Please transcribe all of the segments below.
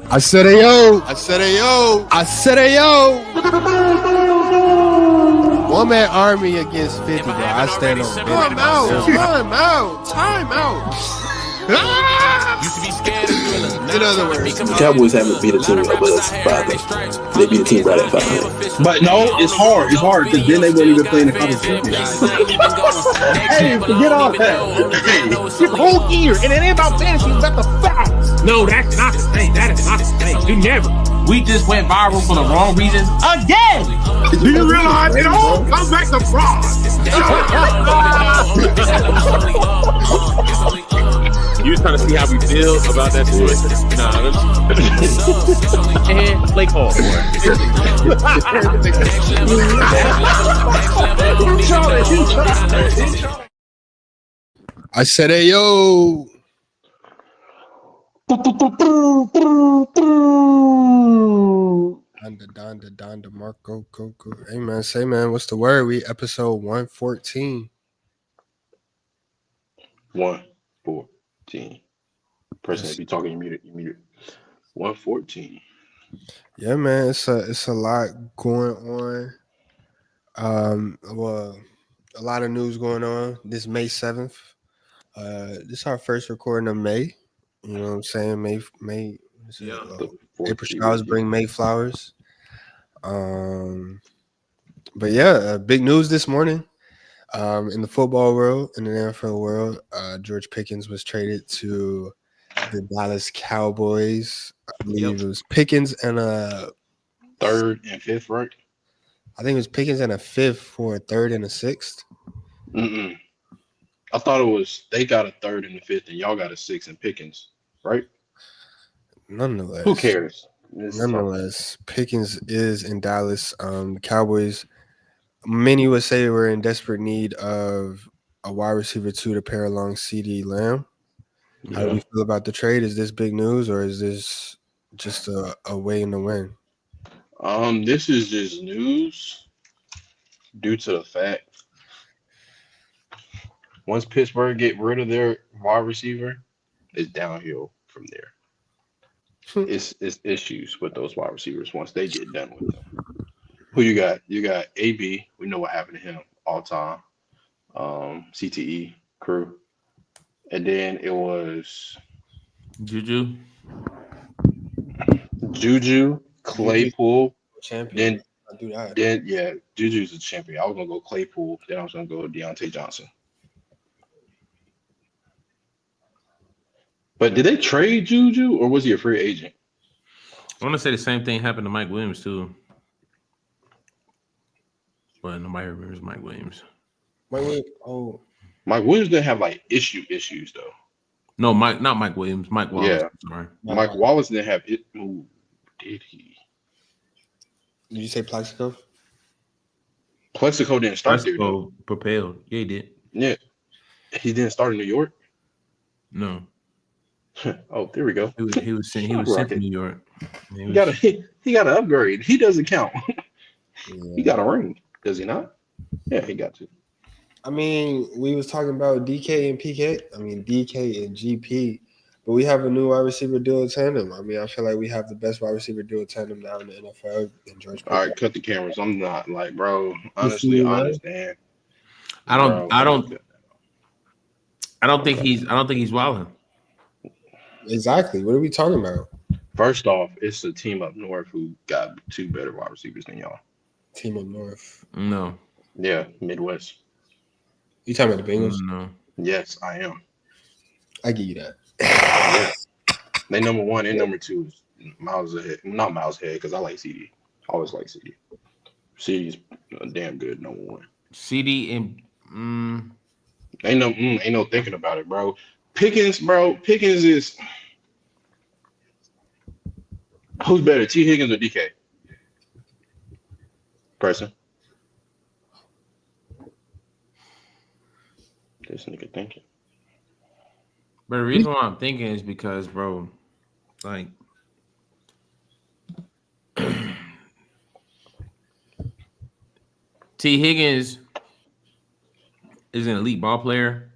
I said ayo. I said ayo. I said ayo. One man army against 50, bro. I stand on Time out. Used to be scared of Thriller. In other words, The Cowboys haven't beat a team above 500. They beat a team right at 500. But no, it's hard. It's hard because then they weren't even playing the conference champions. Hey, forget all that. Hey, This whole year, and it ain't about fantasy, it's about the facts. No, that's not the thing. That is not the thing. You never. We just went viral for the wrong reasons again. Do you realize it all comes back to fraud? You was trying to see how we feel about that situation? Nah, and play call for it. I said ayo. Donda, Marco, go. Hey man, say man, what's the word? We episode 114. 114. Person, if you're talking, you muted. 114. Yeah, man, it's a lot going on. Well, a lot of news going on. This May 7th. This is our first recording of May. You know what I'm saying? May. Yeah. April showers bring May flowers. But yeah, big news this morning. In the football world, in the NFL world, George Pickens was traded to the Dallas Cowboys. I believe it was Pickens and a third and fifth, right? I think it was Pickens and a fifth for a third and a sixth. I thought it was they got a third and a fifth, and y'all got a sixth and Pickens, right? Nonetheless, who cares? Nonetheless, Pickens is in Dallas. The Cowboys, many would say, were in desperate need of a wide receiver to pair along CD Lamb. How do you feel about the trade? Is this big news, or is this just a way in the win? This is just news due to the fact once Pittsburgh get rid of their wide receiver, it's downhill from there. It's issues with those wide receivers once they get done with them. Who you got? You got AB. We know what happened to him all time. CTE crew. And then it was Juju, Claypool. Champion. Then Juju's a champion. I was gonna go Claypool. Then I was gonna go Deontay Johnson. But did they trade Juju or was he a free agent? I want to say the same thing happened to Mike Williams too, but nobody remembers Mike Williams. Mike Williams didn't have like issues though. No, not Mike Williams. Mike Wallace. Yeah. Sorry. Mike Wallace didn't have it. Ooh, did he? Did you say Plexico? Plexico didn't start Plexico propelled. Yeah, he did. Yeah. He didn't start in New York? No. Oh, there we go. He was sent to New York. He got to upgrade. He doesn't count. He got a ring, does he not? Yeah, he got to. I mean, we was talking about DK and PK. I mean, DK and GP, but we have a new wide receiver duo tandem. I mean, I feel like we have the best wide receiver duo tandem now in the NFL. And George. All right, cut the cameras. I'm not like, bro. Honestly, I understand. I don't think he's wilding. Exactly. What are we talking about? First off, it's a team up north who got two better wide receivers than y'all. Team up north. No. Yeah, Midwest. You talking about the Bengals? No. Yes, I am. I give you that. Yeah. They number one and number two is miles ahead. Not miles ahead because I like CD. I always like CD. CD's damn good number one. CD and ain't no thinking about it, bro. Pickens is who's better, T. Higgins or DK? Person. This nigga thinking. But the reason why I'm thinking is because, bro, like T. Higgins is an elite ball player,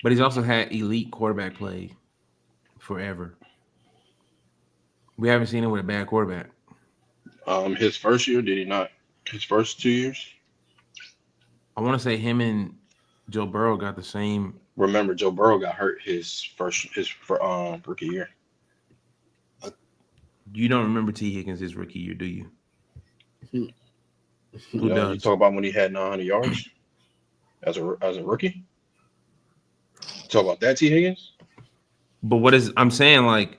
but he's also had elite quarterback play forever. We haven't seen him with a bad quarterback. His first year, did he not? His first 2 years. I want to say him and Joe Burrow got the same. Remember, Joe Burrow got hurt his rookie year. You don't remember T. Higgins his rookie year, do you? Who You does? talk about when he had 900 yards as a rookie. Talk about that T Higgins. But what is I'm saying like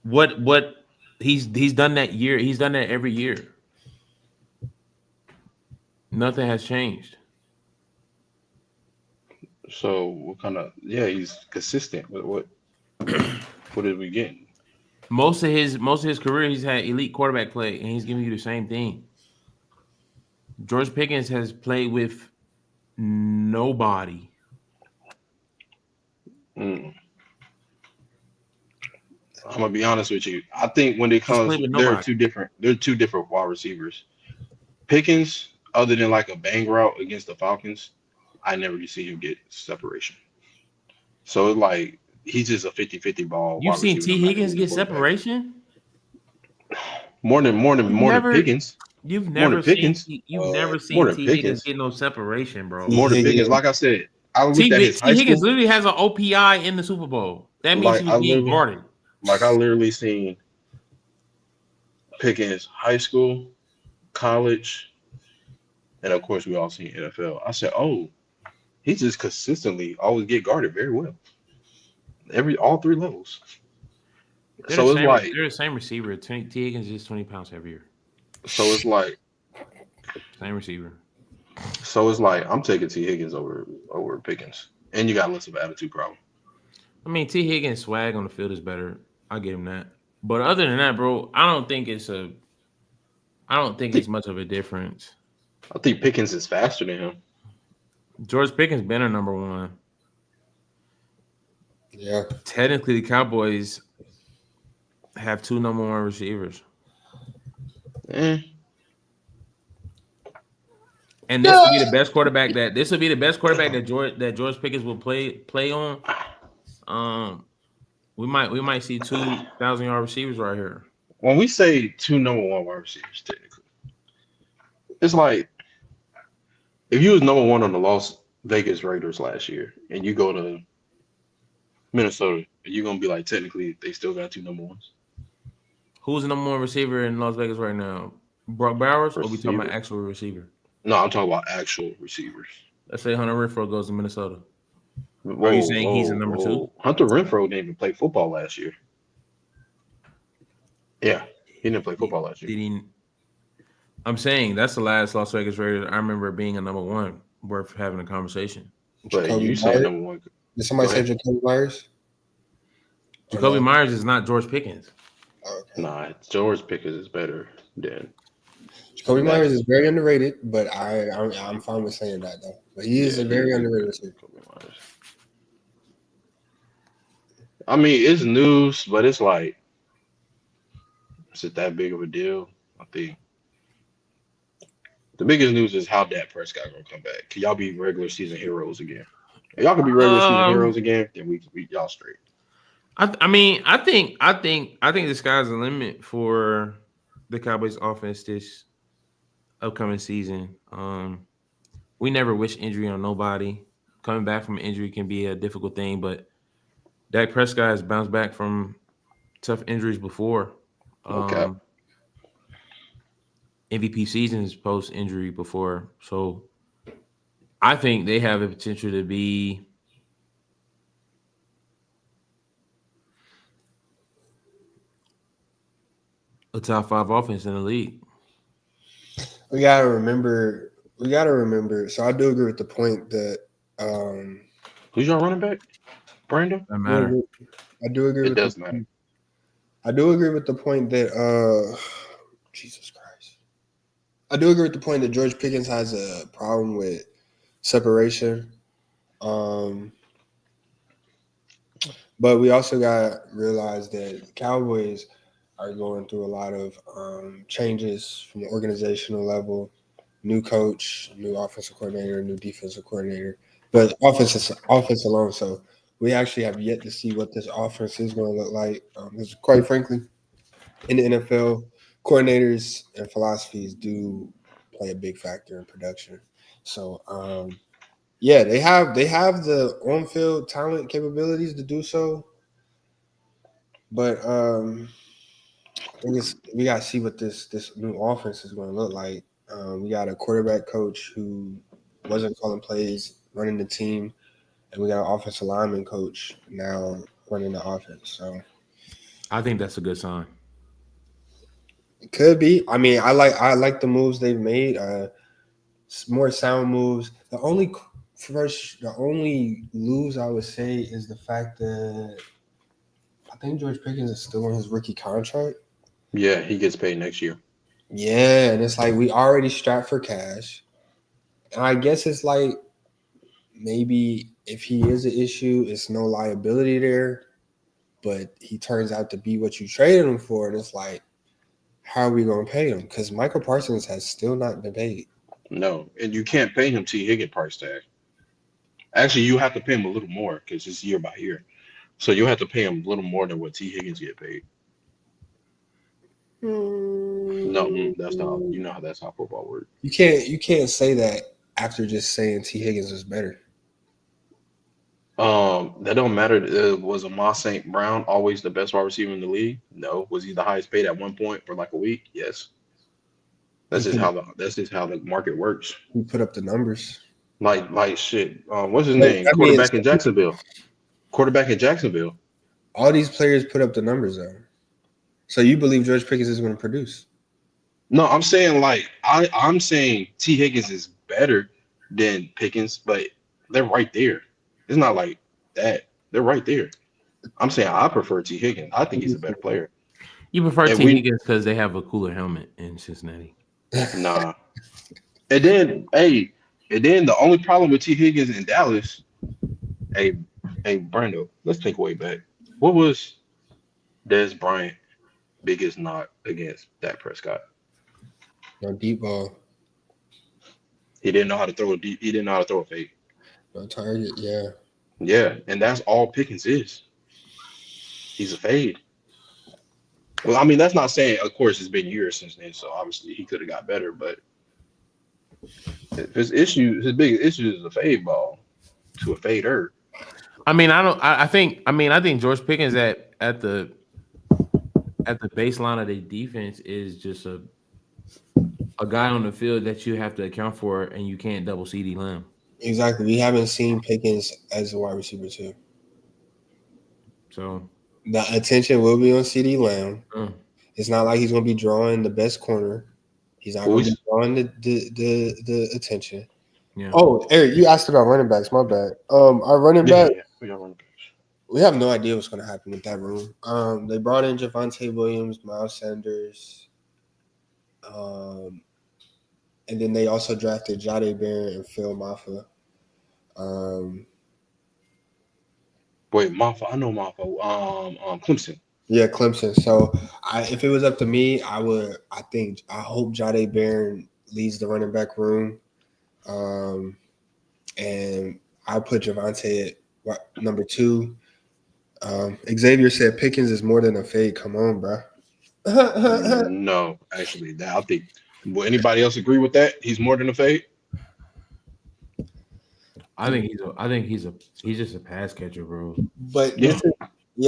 what he's done that year. He's done that every year. Nothing has changed. So what kind of he's consistent with what what did we get? Most of his career, he's had elite quarterback play, and he's giving you the same thing. George Pickens has played with nobody. Mm. I'm gonna be honest with you. I think when it He's comes, played with there are nobody. two different wide receivers. Pickens, other than like a bang route against the Falcons, I never see him get separation. So it's like he's just a 50-50 ball You've wide seen receiver no T. matter Higgins who's the get quarterback. separation. More than You've more than never Pickens. you've More than never seen Pickens. you've never More seen than T. Higgins Pickens. get no separation, bro. T. More than Pickens. Higgins. Like I said, I looked at his T. high Higgins school. literally has an OPI in the Super Bowl. That means he was being guarded. I literally seen Pickens high school, college, and of course we all seen NFL. I said, oh, he just consistently always get guarded very well. All three levels. They're So the it's same, like they're the same receiver. T. Higgins is 20 pounds heavier. it's like Same receiver. I'm taking T Higgins over Pickens, and you got less of an attitude problem. I mean, T. Higgins' swag on the field is better. I give him that. But other than that, bro, I don't think it's much of a difference. I think Pickens is faster than him. George Pickens been a number one. Yeah. Technically, the Cowboys have 2 number 1 receivers. And this will be the best quarterback that George Pickens will play on. We might see 2,000-yard receivers right here. When we say 2 number 1 wide receivers, technically, it's like if you was number 1 on the Las Vegas Raiders last year, and you go to Minnesota, you're gonna be like, technically, they still got 2 number 1s. Who's the number 1 receiver in Las Vegas right now? Brock Bowers, or we talking about actual receiver? No, I'm talking about actual receivers. Let's say Hunter Renfrow goes to Minnesota. Are you saying he's a number 2? Hunter Renfrow didn't even play football last year. Yeah, he didn't play football last year. I'm saying that's the last Las Vegas Raiders I remember being a number 1 worth having a conversation. But you say number 1. Did somebody say Jacoby Myers? Jacoby Myers is not George Pickens. Okay. Nah, George Pickens is better than Jacoby Myers is very underrated, but I'm fine with saying that though. But he is a very underrated receiver. I mean, it's news, but it's like, is it that big of a deal? I think the biggest news is how Dak Prescott gonna come back. Can y'all be regular season heroes again? If y'all can be regular season heroes again, then we y'all straight. I think the sky's the limit for the Cowboys offense this upcoming season. We never wish injury on nobody. Coming back from injury can be a difficult thing, but Dak Prescott has bounced back from tough injuries before. Okay. MVP seasons post injury before, so I think they have the potential to be a top 5 offense in the league. We gotta remember. So I do agree with the point that Who's your running back? Brandon? Doesn't matter. I do agree. It does matter. I do agree with the point that Jesus Christ. I do agree with the point that George Pickens has a problem with separation. But we also got to realize that the Cowboys are going through a lot of changes from the organizational level, new coach, new offensive coordinator, new defensive coordinator, but offense alone. So we actually have yet to see what this offense is going to look like. Because quite frankly, in the NFL, coordinators and philosophies do play a big factor in production. So, yeah, they have the on field talent capabilities to do so, but I think we gotta see what this new offense is going to look like. We got a quarterback coach who wasn't calling plays, running the team, and we got an offensive lineman coach now running the offense. So I think that's a good sign. it could be. I mean, I like the moves they've made. More sound moves. The only lose I would say is the fact that I think George Pickens is still on his rookie contract. Yeah, he gets paid next year. Yeah, and it's like we already strapped for cash. And I guess it's like maybe if he is an issue, it's no liability there, but he turns out to be what you traded him for, and it's like, how are we going to pay him? Because Michael Parsons has still not been paid. No, and you can't pay him T. Higgins price tag. Actually, you have to pay him a little more because it's year by year. So you have to pay him a little more than what T. Higgins get paid. No, that's not. You know how that's how football works. You can't say that after just saying T. Higgins is better. That don't matter. Was Amon St. Brown always the best wide receiver in the league? No. Was he the highest paid at one point for like a week? Yes. He put, That's just how the market works. he put up the numbers. Like shit. What's his But, name? I mean, Quarterback in Jacksonville. Quarterback in Jacksonville. all these players put up the numbers though. So you believe George Pickens is going to produce? No, I'm saying I'm saying T. Higgins is better than Pickens, but they're right there. It's not like that. They're right there. I'm saying I prefer T. Higgins. I think he's a better player. You prefer And T. we Higgins because they have a cooler helmet in Cincinnati. nah. And then the only problem with T. Higgins in Dallas, hey Brando, let's take way back. What was Des Bryant biggest knock against Dak Prescott? No deep ball, He didn't know how to throw a deep. He didn't know how to throw a fade. no target. Yeah. Yeah, and that's all Pickens is. He's a fade. Well, I mean, that's not saying. Of course, it's been years since then, so obviously he could have got better. But his biggest issue is a fade ball to a fader. I mean, I think George Pickens at the baseline of the defense is just a guy on the field that you have to account for, and you can't double CD Lamb. Exactly. We haven't seen Pickens as a wide receiver too. So the attention will be on CD Lamb. It's not like he's going to be drawing the best corner. He's not going to be drawing the attention. Yeah. Oh, Eric, you asked about running backs. My bad. Our running back. Yeah, we got running backs. We have no idea what's going to happen with that room. They brought in Javonte Williams, Miles Sanders, and then they also drafted Jade Barron and Phil Maffa. Wait, Maffa. I know Maffa. Clemson. Yeah, Clemson. So, if it was up to me, I hope Jade Barron leads the running back room, and I put Javonte at number 2. Xavier said Pickens is more than a fade. Come on, bro. No, actually, I think. Will anybody else agree with that? He's more than a fade. I think he's just a pass catcher, bro. But Yeah.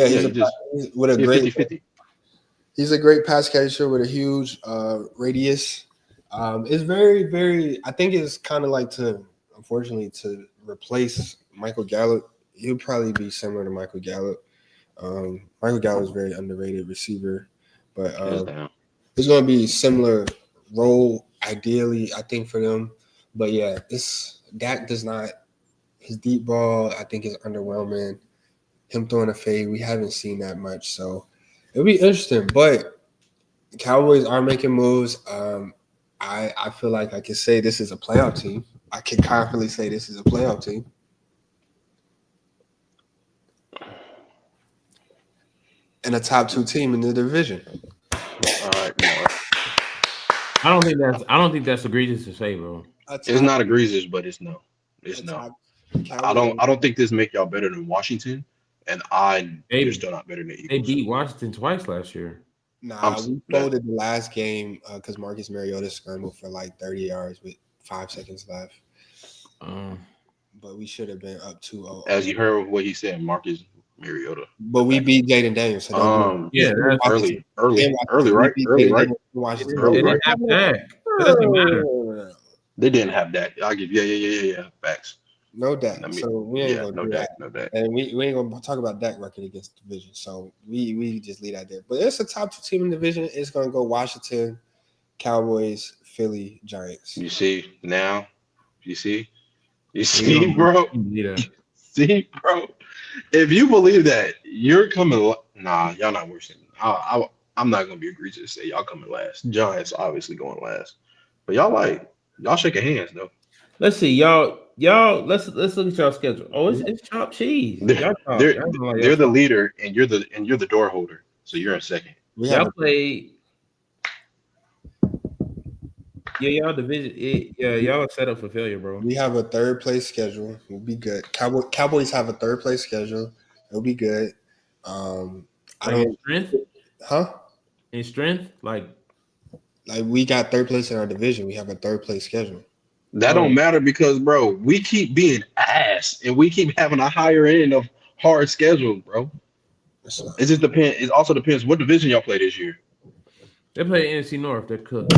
he's with a great 50-50. He's a great pass catcher with a huge radius. It's very, very. I think it's kind of like unfortunately, to replace Michael Gallup. He'll probably be similar to Michael Gallup. Michael Gallup is a very underrated receiver, but it's going to be similar role ideally, I think, for them. But yeah, Dak does not. His deep ball, I think, is underwhelming. Him throwing a fade, we haven't seen that much, so it'll be interesting. But the Cowboys are making moves. I feel like I can say this is a playoff team. I can confidently say this is a playoff team. And a top 2 team in the division. All right, no. I don't think that's egregious to say, bro. It's not egregious, but it's no. It's no. I don't think this make y'all better than Washington, and they're still not better than Eagles. They beat Washington twice last year. Nah, we folded the last game because Marcus Mariota scrambled for like 30 yards with 5 seconds left. But we should have been up 2-0. As you heard what he said, Marcus Mariota. But we beat Jaden Daniels. So that's early, right? They didn't have Dak. It doesn't matter. They didn't have Dak. I'll give yeah. Facts. No Dak. So we ain't gonna do that. No Dak. And we ain't gonna talk about Dak record against the division. So we just leave that there. But it's a top 2 team in the division. It's gonna go Washington, Cowboys, Philly, Giants. You see now? You see, bro. See, bro. If you believe that, you're coming. Nah, y'all not worse than. I'm not gonna be egregious to say y'all coming last. Giants obviously going last, but y'all shaking hands though. Let's see, y'all. Let's look at y'all schedule. Oh, it's chopped cheese. They're the leader, and you're the door holder, so you're in second. Y'all play. Yeah, y'all division. Y'all are set up for failure, bro. We have a 3rd place schedule. We'll be good. Cowboys have a 3rd place schedule. It'll be good. Strength? Huh? In strength, like we got 3rd place in our division. We have a 3rd place schedule. That don't matter because, bro, we keep being ass and we keep having a higher end of hard schedule, bro. It just depends. It also depends what division y'all play this year. They play NFC North. They're cooked.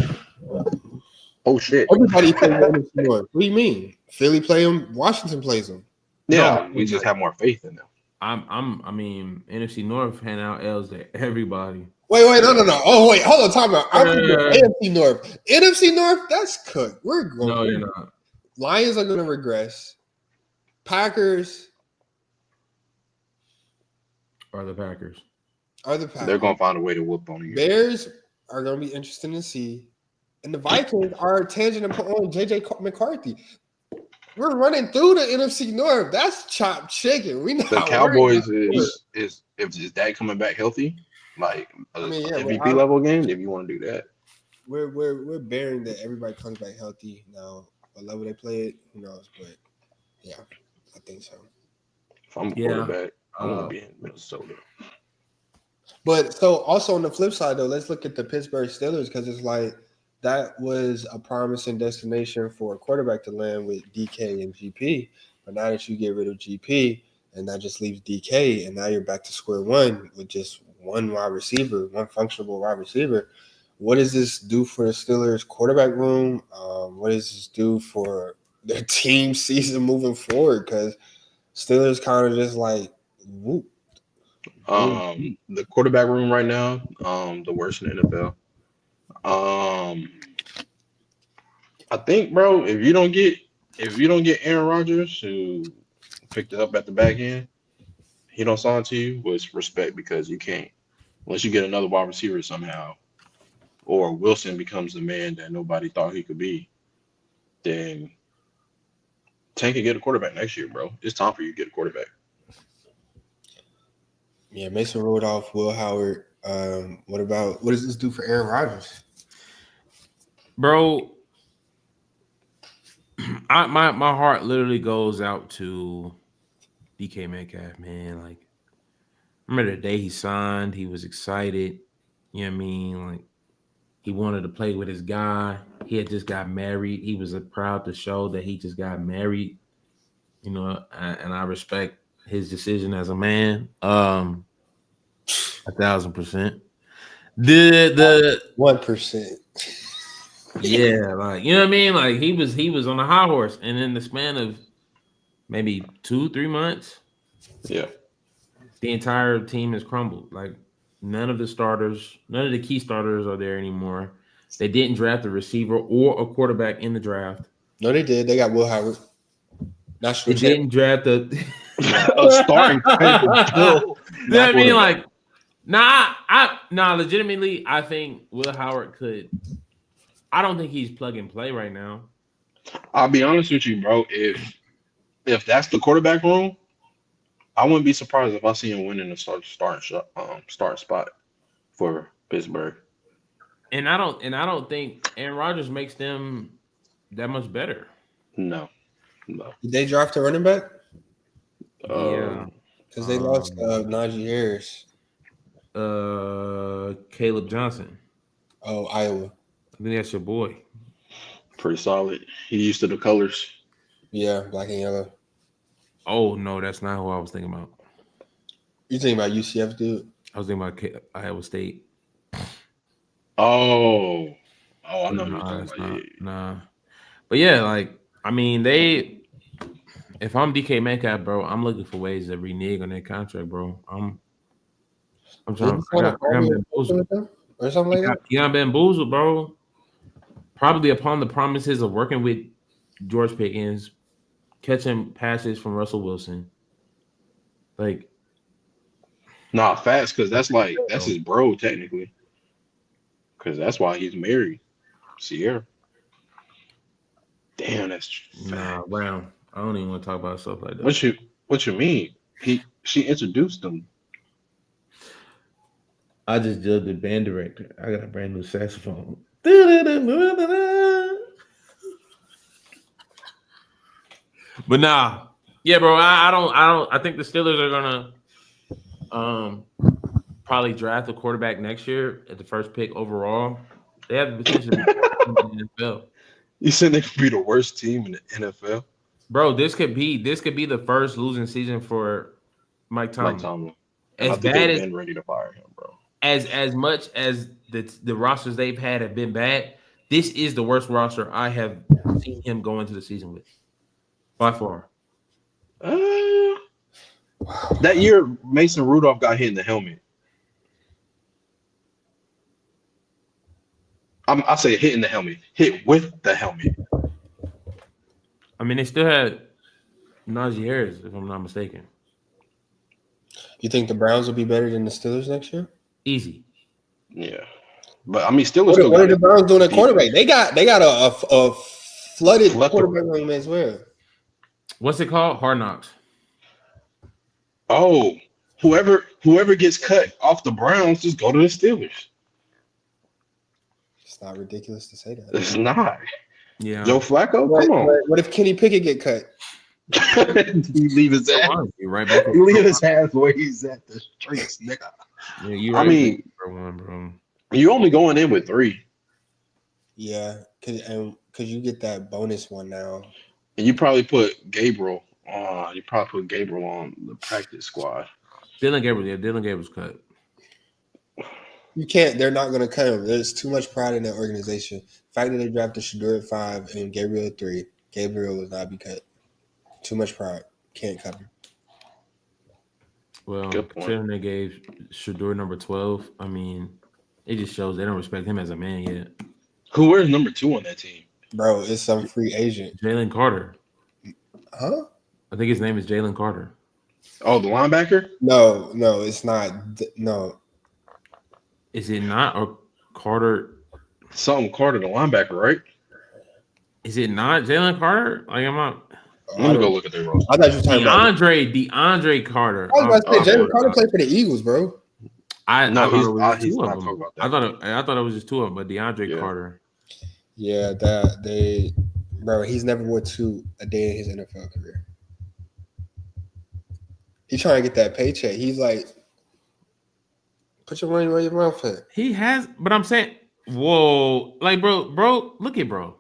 Oh shit! Everybody plays NFC North. What do you mean? Philly play them. Washington plays them. Yeah, we just have more faith in them. I mean, NFC North hand out L's to everybody. Wait, no. Oh, wait, hold on, time out. I'm NFC North. NFC North, that's cooked. We're going. No, you're not. Lions are going to regress. Packers are the Packers. They're going to find a way to whoop on you. Bears are going to be interesting to see. And the Vikings are tangent on J.J. McCarthy. We're running through the NFC North. That's chopped chicken. We know the Cowboys is that coming back healthy? Like MVP level game, if you want to do that. We're bearing that everybody comes back healthy now. What level they play it, who knows? But yeah, I think so. If I'm a quarterback, I want to be in Minnesota. But so also on the flip side though, let's look at the Pittsburgh Steelers because it's like that was a promising destination for a quarterback to land with DK and GP. But now that you get rid of GP and that just leaves DK, and now you're back to square one with just one wide receiver, one functional wide receiver. What does this do for the Steelers quarterback room? What does this do for their team season moving forward? Because Steelers kind of just like whoop. The quarterback room right now, the worst in the NFL. I think, bro, if you don't get Aaron Rodgers, who picked it up at the back end, he don't sign to you with respect because you can't unless you get another wide receiver somehow, or Wilson becomes the man that nobody thought he could be. Then Tank can get a quarterback next year, bro. It's time for you to get a quarterback. Yeah, Mason Rudolph, Will Howard. What does this do for Aaron Rodgers? Bro, my heart literally goes out to DK Metcalf, man. Like, remember the day he signed, he was excited. You know what I mean? Like, he wanted to play with his guy. He had just got married. He was proud to show that he just got married. You know, and I respect his decision as a man. 1,000%. The 1%. Yeah, like, you know what I mean? Like, he was on a high horse, and in the span of maybe 2-3 months, yeah, the entire team has crumbled. Like, none of the key starters are there anymore. They didn't draft a receiver or a quarterback in the draft. No, they did. They got Will Howard. They didn't draft a starting. You know what I mean? Like, legitimately, I think Will Howard could. I don't think he's plug and play right now. I'll be honest with you, bro. If that's the quarterback room, I wouldn't be surprised if I see him winning the starting spot for Pittsburgh. And I don't think Aaron Rodgers makes them that much better. No. Did they draft a running back? Yeah, because they lost Najee Harris. Caleb Johnson. Oh, Iowa. I think that's your boy. Pretty solid. He used to the colors. Yeah, black and yellow. Oh no, that's not who I was thinking about. You thinking about UCF, dude? I was thinking about Iowa State. Oh, I know who you're Nah, talking it's about. not. Yeah. Nah. But yeah, like I mean, they. If I'm DK Metcalf, bro, I'm looking for ways to renege on that contract, bro. I'm trying. Didn't he sign a I got 5-year extension bamboozled. with them or something like that? He got bamboozled, bro. Probably upon the promises of working with George Pickens, catching passes from Russell Wilson. Like, Nah, fast because that's his bro technically. Because that's why he's married. Sierra. Damn, that's nah, fast. Brown. I don't even want to talk about stuff like that. What you mean? She introduced him. I just judged the band director. I got a brand new saxophone. But nah, yeah, bro. I don't. I think the Steelers are gonna probably draft a quarterback next year at the first pick overall. They have the potential to be in the NFL. You said they could be the worst team in the NFL. Bro, this could be the first losing season for Mike Mike Tomlin. Tomlin. And I As think bad they've as been ready to fire him, bro. as much as the rosters they've had have been bad, this is the worst roster I have seen him go into the season with. By far. That year, Mason Rudolph got hit in the helmet. I say hit in the helmet. Hit with the helmet. I mean, they still had Najee Harris, if I'm not mistaken. You think the Browns will be better than the Steelers next year? Easy. Yeah. But I mean, Steelers What still are got the Browns doing at defense. quarterback? They got a flooded Plethora. quarterback room as well. What's it called? Hard Knocks. Oh, whoever gets cut off the Browns, just go to the Steelers. It's not ridiculous to say that. It's not. Yeah. Joe Flacco, But come on. what if Kenny Pickett get cut? He leave his ass. You're right back. He leave his ass where he's at the streets, nigga. Yeah, you're I right. mean, For one, bro. you're only going in with 3. Yeah, cause you get that bonus one now. And you probably put Gabriel on. You probably put Gabriel on the practice squad. Dylan Gabriel's cut. You can't. They're not going to cut him. There's too much pride in that organization. The fact that they drafted Shador at 5 and Gabriel at 3. Gabriel will not be cut. Too much pride. Can't cut him. Well, Good point. considering they gave Shador number 12, I mean, it just shows they don't respect him as a man yet. Who wears number 2 on that team? Bro, it's some free agent. Jalen Carter. Huh? I think his name is Jalen Carter. Oh, the linebacker? No, it's not. No. Is it not? Or Carter? Something Carter, the linebacker, right? Is it not Jalen Carter? Like, I'm not. Let me go look at their roster. I thought you were talking about. DeAndre Carter. I was about to say Oh, Jalen Carter played for the Eagles, bro. I No, thought it was he's two not of talking them. about that. I thought it was just 2 of them, but DeAndre Yeah. Carter. Yeah, bro. He's never wore 2 a day in his NFL career. He's trying to get that paycheck. He's like, put your money where your mouth at. He has, but I'm saying, whoa, like, bro, look at bro.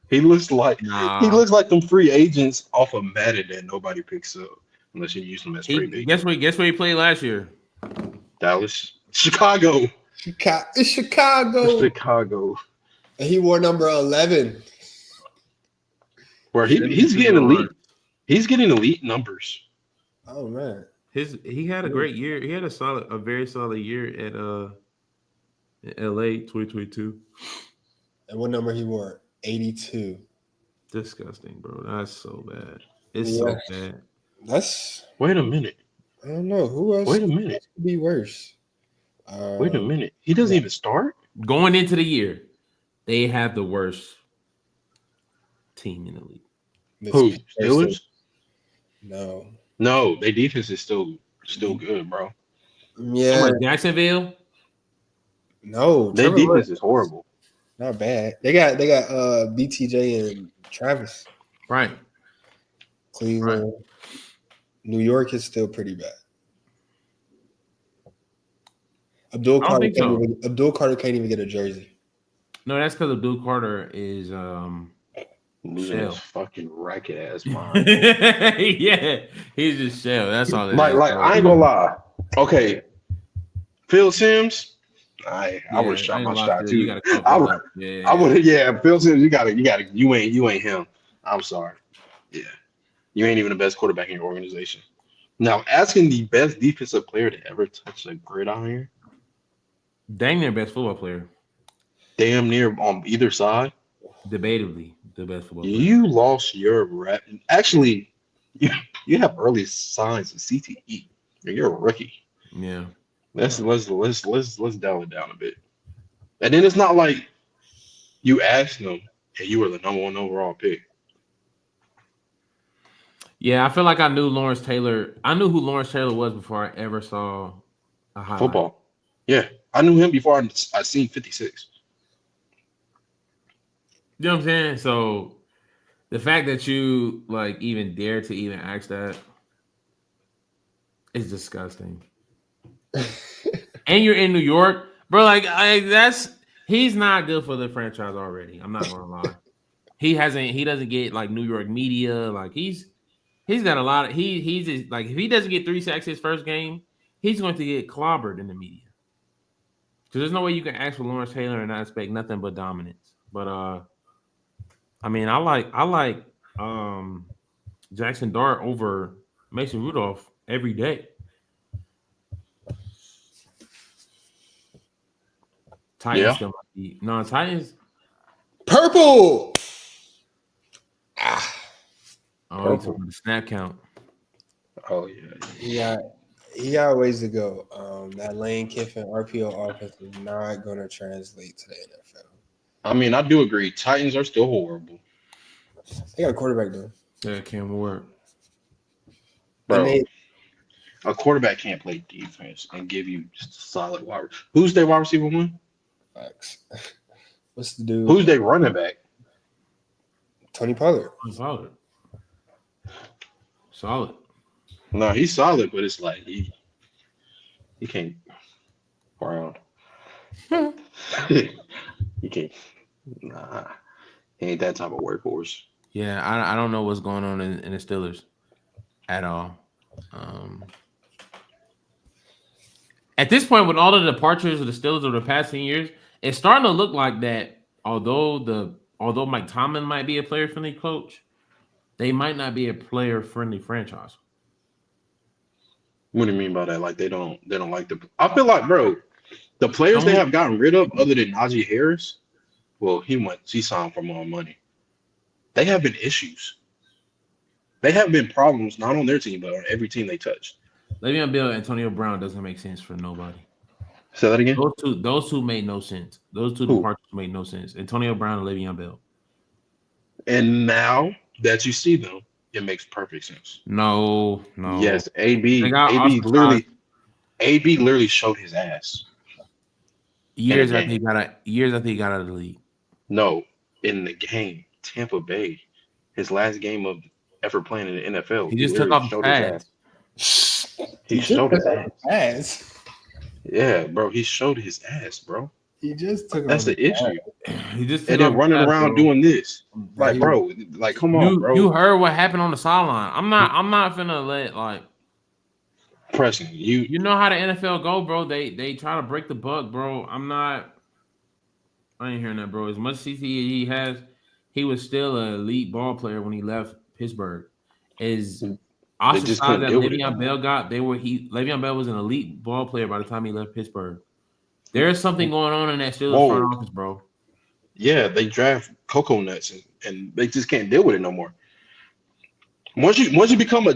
He looks like Nah. them free agents off of Madden that nobody picks up unless you use them as free bait. Guess where he played last year? Dallas, Chicago. It's Chicago. Chicago. And he wore number 11. Where he's getting elite. He's getting elite numbers. Oh man. He had a great year. He had a very solid year at LA 2022. And what number he wore? 82. Disgusting, bro. That's so bad. It's so bad. Wait a minute. I don't know. Who else Wait a minute. could be worse? Wait a minute. He doesn't even start? Going into the year, they have the worst team in the league. Who? Steelers? No. No, their defense is still good, bro. Yeah. Like Jacksonville? No. Their Trevor defense Lawrence, is horrible. not bad. They got BTJ and Travis. Right. Cleveland. New York is still pretty bad. Abdul I don't Carter think so. can't even get a jersey. No, that's because Abdul Carter is Losing shell. his fucking racket ass mind. Yeah, he's just shell. That's all it is. Like I ain't gonna lie. Okay, Phil Sims. I Yeah, would have shot I ain't my gonna lie, shot Phil. You too. gotta cough I this would. up. Yeah, I would. Yeah, Phil Sims. You ain't him. I'm sorry. Yeah, you ain't even the best quarterback in your organization. Now, asking the best defensive player to ever touch a gridiron, dang near best football player. damn near on either side. Debatably the best football player. You lost your rep. Actually, you you have early signs of CTE. You're a rookie. Yeah. Let's dial it down a bit. And then it's not like you asked them and you were the number one overall pick. Yeah, I feel like I knew Lawrence Taylor. I knew who Lawrence Taylor was before I ever saw a highlight. Football. Yeah. I knew him before I seen 56. You know what I'm saying? So the fact that you like even dare to even ask that is disgusting. And you're in New York, bro. Like he's not good for the franchise already. I'm not gonna lie. He doesn't get like New York media. Like he's got a lot of he's just like if he doesn't get 3 sacks his first game, he's going to get clobbered in the media. Because there's no way you can ask for Lawrence Taylor and not expect nothing but dominance. But I mean, I like Jackson Dart over Mason Rudolph every day. Titans still might be Titans. Purple. Oh, he's talking the snap count. Oh yeah. He got ways to go. That Lane Kiffin RPO offense is not going to translate to the NFL. I mean, I do agree. Titans are still horrible. They got a quarterback though. Yeah, it can't work. Bro, a quarterback can't play defense and give you just a solid wide. Who's their wide receiver one? Facts. What's the dude? Who's their running back? Tony Pollard. Solid. No, he's solid, but it's like he can't around. He can't. Nah, he ain't that type of workhorse. Yeah, I don't know what's going on in the Steelers at all. At this point, with all the departures of the Steelers over the past 10 years, it's starting to look like that. Although Mike Tomlin might be a player-friendly coach, they might not be a player-friendly franchise. What do you mean by that? Like they don't like the. I feel like, bro, the players they have gotten rid of, other than Najee Harris, well, he signed for more money. They have been issues. They have been problems not on their team, but on every team they touched. Le'Veon Bell, Antonio Brown doesn't make sense for nobody. Say that again. Those two made no sense. Those two departures made no sense. Antonio Brown and Le'Veon Bell. And now that you see them, it makes perfect sense. No. Yes, AB literally showed his ass. Years after he got out of the league. No, in the game, Tampa Bay, his last game of ever playing in the NFL, he just took off his pads. He showed his ass. Yeah, bro, he showed his ass, bro. He just took. That's the issue. He just and then running around doing this, like, bro, like, come on, bro. You heard what happened on the sideline. I'm not finna let like. Pressing you know how the NFL go, bro. They try to break the buck, bro. I ain't hearing that, bro. As much CTE he has, he was still an elite ball player when he left Pittsburgh. As ostracized that Le'Veon Bell got, Le'Veon Bell was an elite ball player by the time he left Pittsburgh. There's something going on in that Steelers front office, bro. Yeah, they draft cocoa nuts and they just can't deal with it no more. Once you become a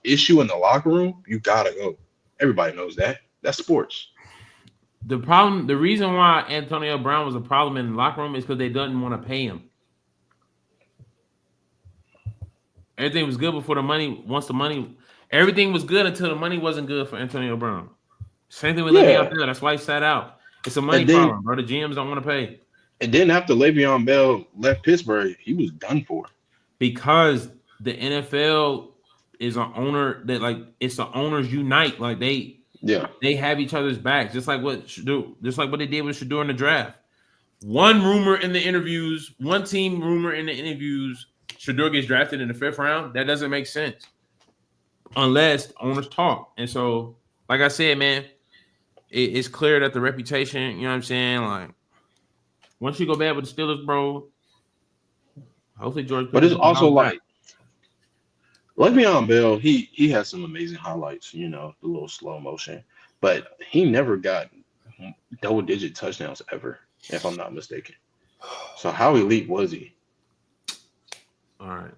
issue in the locker room, you gotta go. Everybody knows that. That's sports. The reason why Antonio Brown was a problem in the locker room is because they didn't want to pay him. Everything was good before the money. Everything was good until the money wasn't good for Antonio Brown. Same thing with Le'Veon Bell. That's why he sat out. It's a money problem, bro. The GMs don't want to pay. And then after Le'Veon Bell left Pittsburgh, he was done for. Because the NFL is an owner that, like, it's the owners unite. Like, they Yeah. They have each other's backs, just like what they did with Shador in the draft. One rumor in the interviews, one team rumor in the interviews, Shador gets drafted in the 5th round. That doesn't make sense unless owners talk. And so, like I said, man, it's clear that the reputation, you know what I'm saying? Like, once you go bad with the Steelers, bro, hopefully George But Pickens it's will also bounce back. like Le'Veon Bell, he has some amazing highlights, you know, the little slow motion. But he never got double-digit touchdowns ever, if I'm not mistaken. So how elite was he? All right.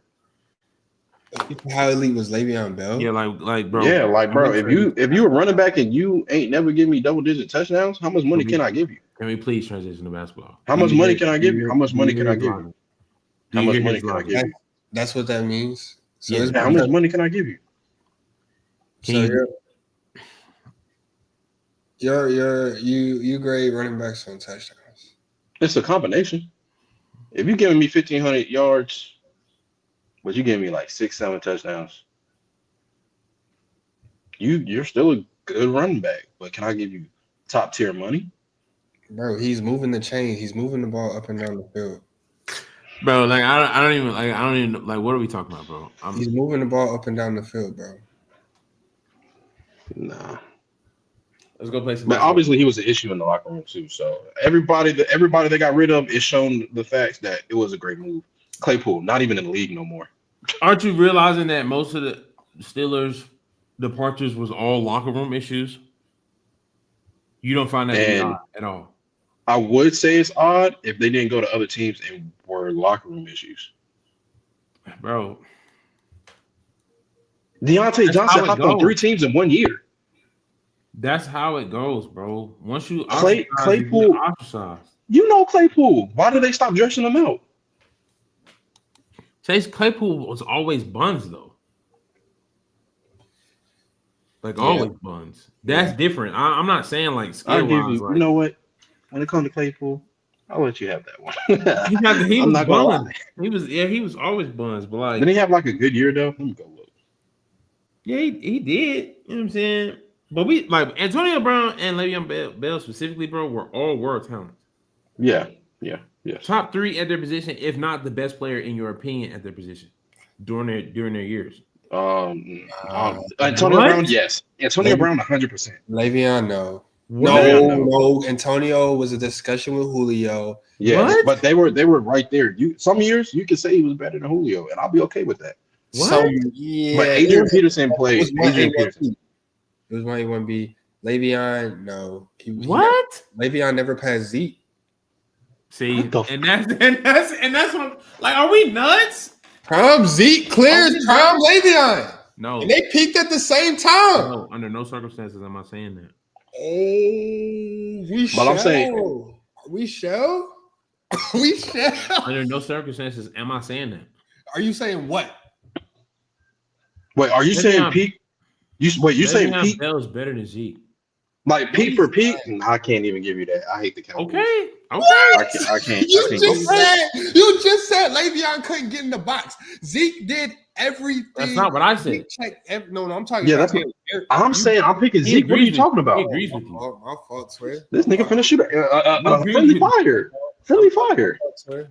How elite was Le'Veon Bell? Yeah, like bro. Yeah, like bro, if you a running back and you ain't never give me double-digit touchdowns, how much money can I give you? Can we please transition to basketball? How much money can I give you? How much money can I give you? How much money can I give you? That's what that means. So Yeah. it's How much money can I give you? So you grade running backs on touchdowns. It's a combination. If you're giving me 1,500 yards, but you give me like 6-7 touchdowns, you're still a good running back. But can I give you top tier money? Bro, he's moving the chains. He's moving the ball up and down the field. Bro, like I don't even what are we talking about, bro? He's moving the ball up and down the field, bro. Nah. Let's go play some. But obviously he was an issue in the locker room too. So everybody they got rid of is shown the facts that it was a great move. Claypool, not even in the league no more. Aren't you realizing that most of the Steelers' departures was all locker room issues? You don't find that to be odd at all. I would say it's odd if they didn't go to other teams and were locker room issues. Bro. Deontay Johnson hopped on 3 teams in 1 year. That's how it goes, bro. Once you Claypool, ostracized. you know Claypool. Why did they stop dressing him out? Chase Claypool was always buns though. Like always buns. That's different. I'm not saying like I'll give you. wise, like, you know what? When it comes to Claypool, I'll let you have that one. he I'm was not gonna buns. lie. He was always buns, but like Did he have like a good year though? Let me go look. yeah, he did. You know what I'm saying? But we like Antonio Brown and Le'Veon Bell specifically, bro, were all world talents. Yeah. Top 3 at their position, if not the best player in your opinion at their position during their years. Antonio Brown, yes. Antonio Brown, 100%. Le'Veon, no. Le'Veon, No. Antonio was a discussion with Julio. Yeah, What? but they were right there. Some years you could say he was better than Julio, and I'll be okay with that. What? But Adrian Peterson played. Adrian Peterson. It was my A1B. Le'Veon, no. What? Le'Veon never passed Zeke. See, and that's what like, are we nuts? Prime Zeke clears prime Le'Veon. No. And they peaked at the same time. No, under no circumstances am I saying that. I'm saying we shall. Under no circumstances am I saying that. Are you saying what? Wait, are you saying peak? You saying peak? Bell is better than Zeke. Like peak for peak? No, I can't even give you that. I hate the Cowboys. Okay. I can't. You just said Le'Veon couldn't get in the box. Zeke did everything. That's not what I said. No, I'm talking. Yeah, about that's what I'm saying. I'm picking Zeke. What are you talking about? He agrees with you. My fault, swear. This nigga finna shoot a friendly fire. Friendly fire.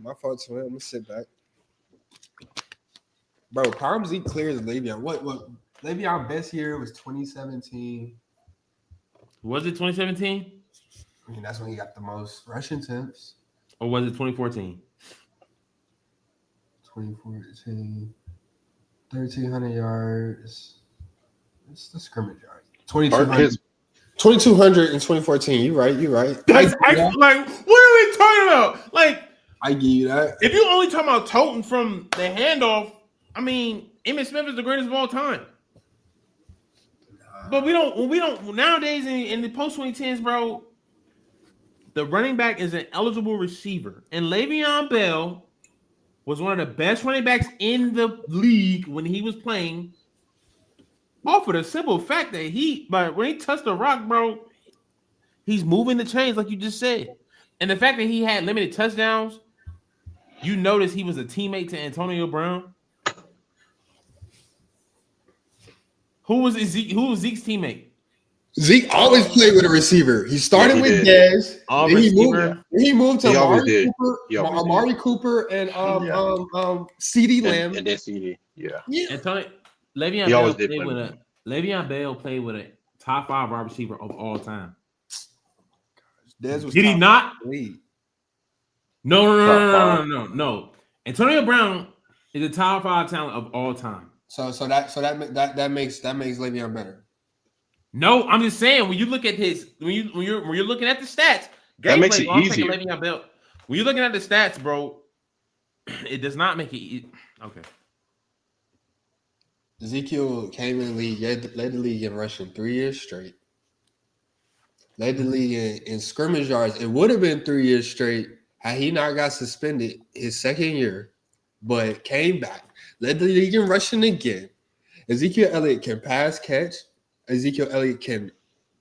My fault, swear. I'm gonna sit back. Bro, Prime Zeke clears Le'Veon. What Le'Veon best year was 2017. Was it 2017? I mean, that's when he got the most rushing attempts. Or was it 2014? 2014. 1,300 yards. It's the scrimmage yards. 2,200 in 2014. You right. That's actually, like, what are we talking about? Like, I give you that. If you only talking about toting from the handoff, I mean, Emmitt Smith is the greatest of all time. But we don't nowadays in the post 2010s, bro. The running back is an eligible receiver, and Le'Veon Bell was one of the best running backs in the league when he was playing. Off of the simple fact that but when he touched the rock, bro, he's moving the chains like you just said, and the fact that he had limited touchdowns, you notice he was a teammate to Antonio Brown. Who was Zeke's teammate? Zeke always played with a receiver. He started he with did. Dez. All Then receiver. he moved to He always Amari did. Cooper, He always did. Amari Cooper, and Yeah. CeeDee Lamb. And then CD. Yeah. Yeah, Antonio He Le'Veon always Bell did play with him. Le'Veon Bell played with a top 5 wide receiver of all time. Dez was Did he top not? of the league. Top No. Antonio Brown is a top 5 talent of all time. So that makes Le'Veon better. No, I'm just saying when you look at his when you're looking at the stats, That makes gameplay, it I'm taking easier. Le'Veon Bell. When you're looking at the stats, bro, it does not make it okay. Ezekiel came in the league, led the league in rushing 3 years straight. Led the league in scrimmage yards. It would have been 3 years straight had he not got suspended his second year, but came back. Led the league in rushing again. Ezekiel Elliott can pass catch. Ezekiel Elliott can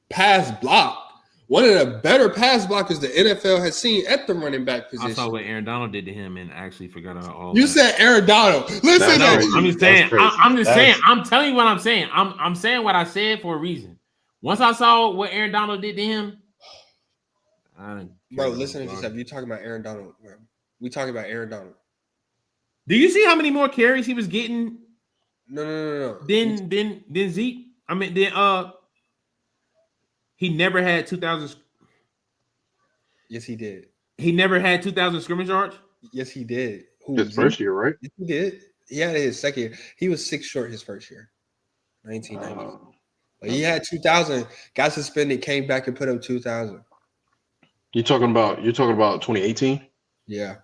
pass block. One of the better pass blockers the NFL has seen at the running back position. I saw what Aaron Donald did to him and actually forgot about all You that. said Aaron Donald. Listen, That's to crazy. I'm just That's saying. crazy. I'm just saying. That's- I'm telling you what I'm saying. I'm saying what I said for a reason. Once I saw what Aaron Donald did to him, bro, listen to yourself. You talking about Aaron Donald? Bro. We talking about Aaron Donald. Do you see how many more carries he was getting No. than Zeke? I mean, then he never had 2,000. Yes, he did. He never had 2,000 scrimmage yards. Yes, he did. Who, His Zeke? first year, right? Yes, he did. He had his second year. He was 6 short his first year, 1990. But he had 2,000. Got suspended, came back and put up 2,000. You're talking about 2018? Yeah.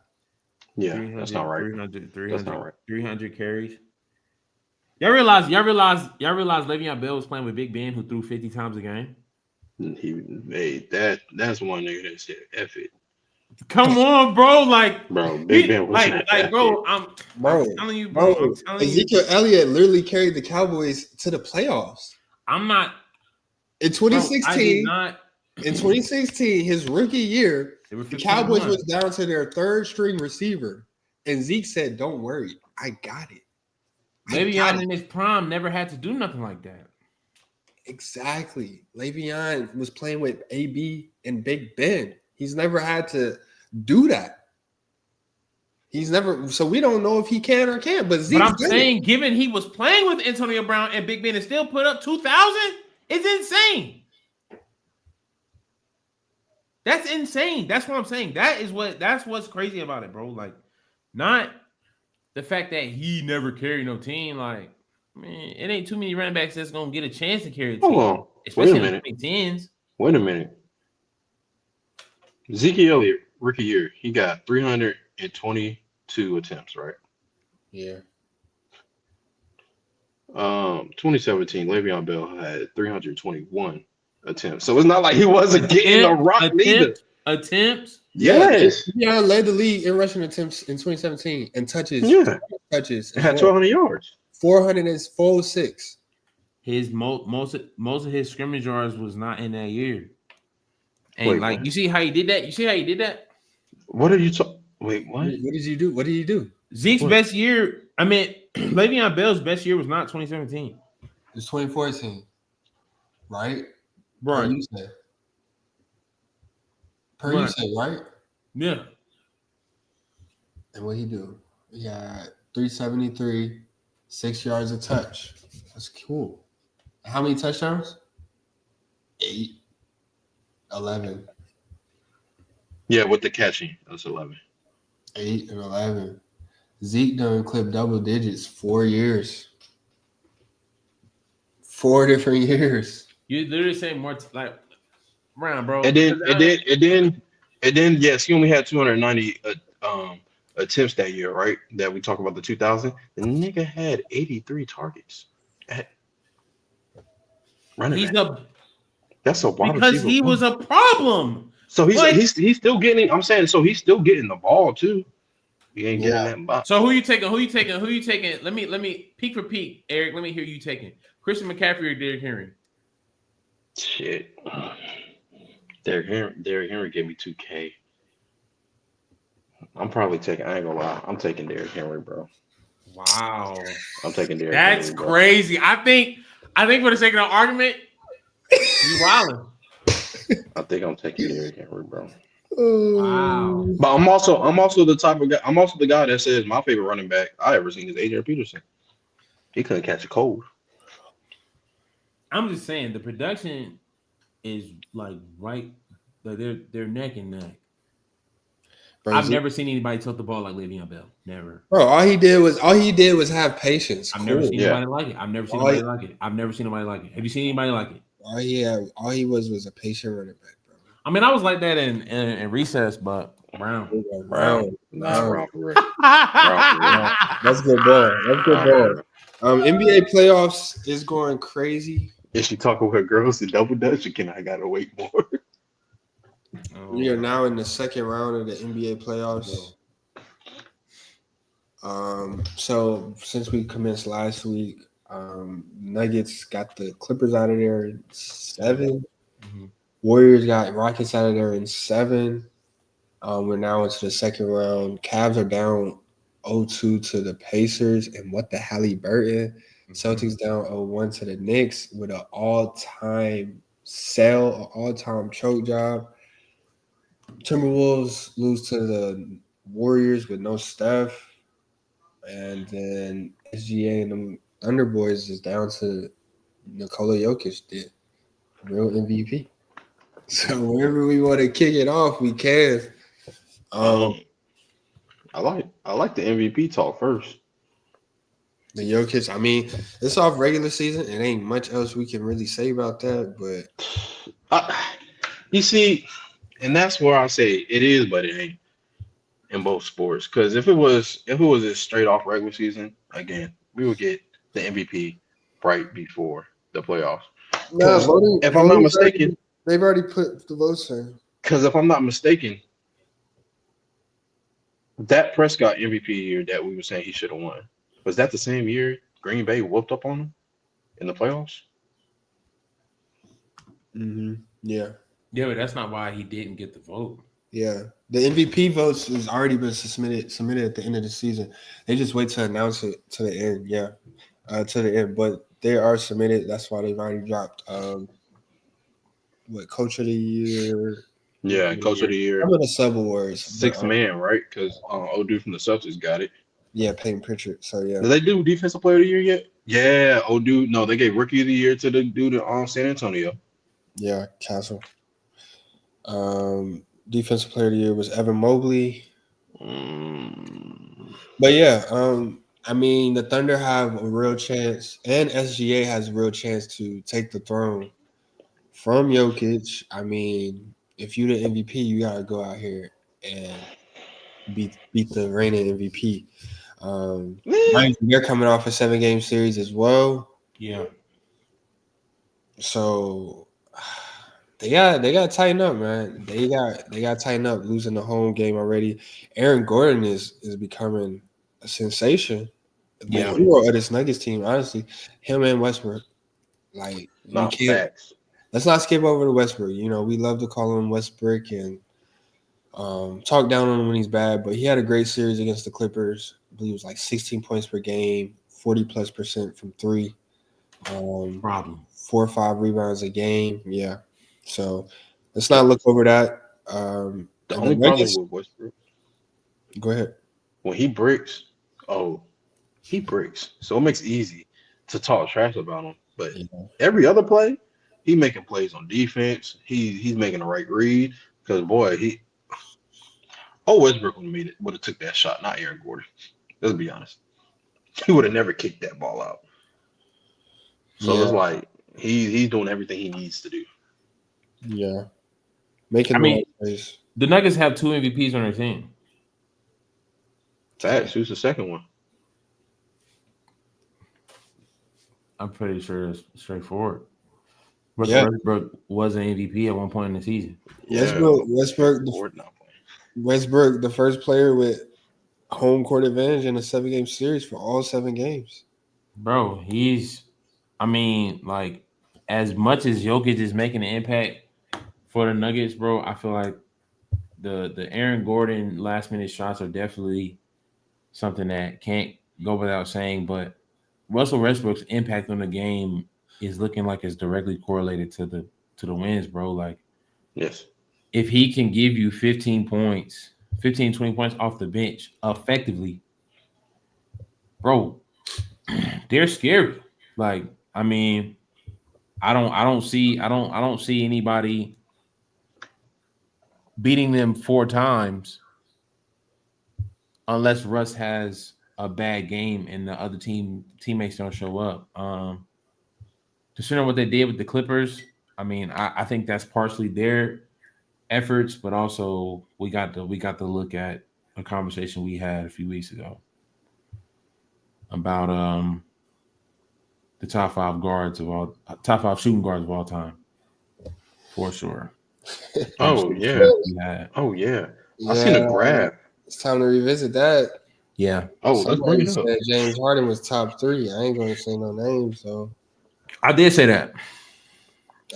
Yeah, that's not right. 300, That's not right. 300 carries. Y'all realize Le'Veon Bell was playing with Big Ben, who threw 50 times a game. That's one nigga that said F it. Come on, bro. Like, Bro, Big Ben was like, bro. I'm telling you, bro. I'm telling you. Ezekiel Elliott literally carried the Cowboys to the playoffs. I'm not. In 2016, Not. in 2016, his rookie year, They were the 15 Cowboys to 1. was down to their third string receiver. And Zeke said, "Don't worry, I got it." Le'Veon in his prime never had to do nothing like that. Exactly. Le'Veon was playing with AB and Big Ben. He's never had to do that. He's never. So we don't know if he can or can't. But Zeke. But I'm saying, given he was playing with Antonio Brown and Big Ben and still put up 2,000, it's insane. That's insane. That's what I'm saying. That's what's crazy about it, bro. Like, not the fact that he never carried no team. Like, man, it ain't too many running backs that's gonna get a chance to carry a team. Hold on. Especially Wait a minute. in the 2010s. Wait a minute. Ezekiel Elliott, rookie year, he got 322 attempts, right? Yeah. 2017, Le'Veon Bell had 321 attempts. So it's not like he wasn't getting the rock neither. Attempts. Yes. Yeah, led the league in rushing attempts in 2017 and touches. Yeah. Touches. It had 1,200 yards. 446. His most of his scrimmage yards was not in that year. And Wait, like, what? you see how he did that? You see how he did that? What are you talking? Wait, what? What did you do? What did he do? Zeke's What? best year, I mean, Le'Veon Bell's best year was not 2017. It's 2014, right? Right. Per you said. You Right. said, right? Yeah. And what he do? He got 373, 6 yards a touch. That's cool. How many touchdowns? 8, 11. Yeah, with the catching, that's 11. 8 and 11. Zeke done clipped double digits 4 years. 4 different years. You literally say more like Brown, bro. And then, yes, he only had 290 attempts that year, right? That we talk about the 2000. The nigga had 83 targets at running he's back. That's a wide because receiver. he was a problem. So But- he's still getting. I'm saying so he's still getting the ball too. He ain't getting that box. So who you taking? Let me peek for peek, Eric. Let me hear you taking Christian McCaffrey or Derrick Henry. Shit. Derrick Henry gave me 2K. I'm probably taking. I ain't gonna lie. I'm taking Derrick Henry, bro. Wow, I'm taking Derrick. that's Henry, bro. crazy. I think for the sake of the argument, You wildin'. I think I'm taking Derrick Henry, bro. Wow. But I'm also the type of guy. I'm also the guy that says my favorite running back I ever seen is Adrian Peterson. He couldn't catch a cold. I'm just saying the production is like right. Like they're neck and neck. Bro, I've never seen anybody tilt the ball like Le'Veon Bell. Never. all he did was have patience. I've never Cool. seen Yeah. nobody like it. I've never seen All nobody he, like it. I've never seen nobody like it. Have you seen anybody like it? all he was a patient running back, bro. I mean, I was like that in recess, but Brown. Brown. Nah, Brown. Brown for real. Brown for real. That's good ball. That's good Brown for ball. real. NBA playoffs is going crazy. Is she talking with her girls in double dutch, or can I gotta wait more? We are now in the second round of the NBA playoffs. So since we commenced last week, Nuggets got the Clippers out of there in 7. Mhm. Warriors got Rockets out of there in 7. We're now into the second round. Cavs are down 0-2 to the Pacers, and what the Halliburton. Celtics down 0-1 to the Knicks with an all-time choke job. Timberwolves lose to the Warriors with no Steph. And then SGA and them Thunder Boys is down to Nikola Jokic, the real MVP. So whenever we want to kick it off, we can. I like the MVP talk first. The Jokic, I mean, it's off regular season. It ain't much else we can really say about that, but You see, and that's where I say it is, but it ain't in both sports. Because if it was a straight off regular season, again, we would get the MVP right before the playoffs. no, If I'm not mistaken, they've already put the votes in. because if I'm not mistaken, that Prescott MVP year that we were saying he should have won, was that the same year Green Bay whooped up on him in the playoffs? Mm-hmm. Yeah. Yeah, but that's not why he didn't get the vote. Yeah. The MVP votes has already been submitted at the end of the season. They just wait to announce it to the end. Yeah. To the end. But they are submitted. That's why they've already dropped Coach of the Year. Yeah, Coach of the Year. I'm in the sub awards. Sixth man, right? Because old dude from the Celtics got it. Yeah, Peyton Pritchard. So yeah. Did they do Defensive Player of the Year yet? Yeah, old dude. No, they gave Rookie of the Year to the dude in San Antonio. Yeah, Castle. Defensive Player of the Year was Evan Mobley. But yeah, I mean the Thunder have a real chance, and SGA has a real chance to take the throne from Jokic. I mean, if you're the MVP, you gotta go out here and beat the reigning MVP. They're coming off a 7-game series as well. Yeah. So they got to tighten up, man. They got to tighten up. Losing the home game already. Aaron Gordon is becoming a sensation. Yeah. The hero of this Nuggets team, honestly. Him and Westbrook. Like No, facts. Let's not skip over to Westbrook. You know, we love to call him Westbrook and talk down on him when he's bad, but he had a great series against the Clippers. I believe it was like 16 points per game, 40+% from 3. Problem. 4 or 5 rebounds a game. Yeah. So let's not look over that. The only problem with Westbrook, go ahead. when he breaks, he breaks. So it makes it easy to talk trash about him. But every other play, he making plays on defense. He's making the right read. Because boy, Westbrook would have took that shot, not Aaron Gordon. Let's be honest. He would have never kicked that ball out. So it's like he's doing everything he needs to do. Yeah. Making plays. The Nuggets have 2 MVPs on their team. Facts. Who's the second one? I'm pretty sure it's straightforward. Westbrook was an MVP at one point in the season. Westbrook, the first player with home court advantage in a 7-game series for all 7 games. Bro, as much as Jokic is making an impact for the Nuggets, bro, I feel like the Aaron Gordon last minute shots are definitely something that can't go without saying. But Russell Westbrook's impact on the game is looking like it's directly correlated to the wins, bro. Like Yes. if he can give you 15 points, 15, 20 points off the bench effectively, bro, they're scary. Like, I mean, I don't see anybody beating them 4 times unless Russ has a bad game and the other teammates don't show up. Considering what they did with the Clippers, I mean, I think that's partially their efforts, but also we got to look at a conversation we had a few weeks ago about the top 5 shooting guards of all time, for sure. Oh yeah. We had. Oh yeah. I seen a Yeah, graph. it's time to revisit that. Yeah, Oh, let's bring Somebody it up. said James Harden was top 3. I ain't gonna say no names, so I did say that.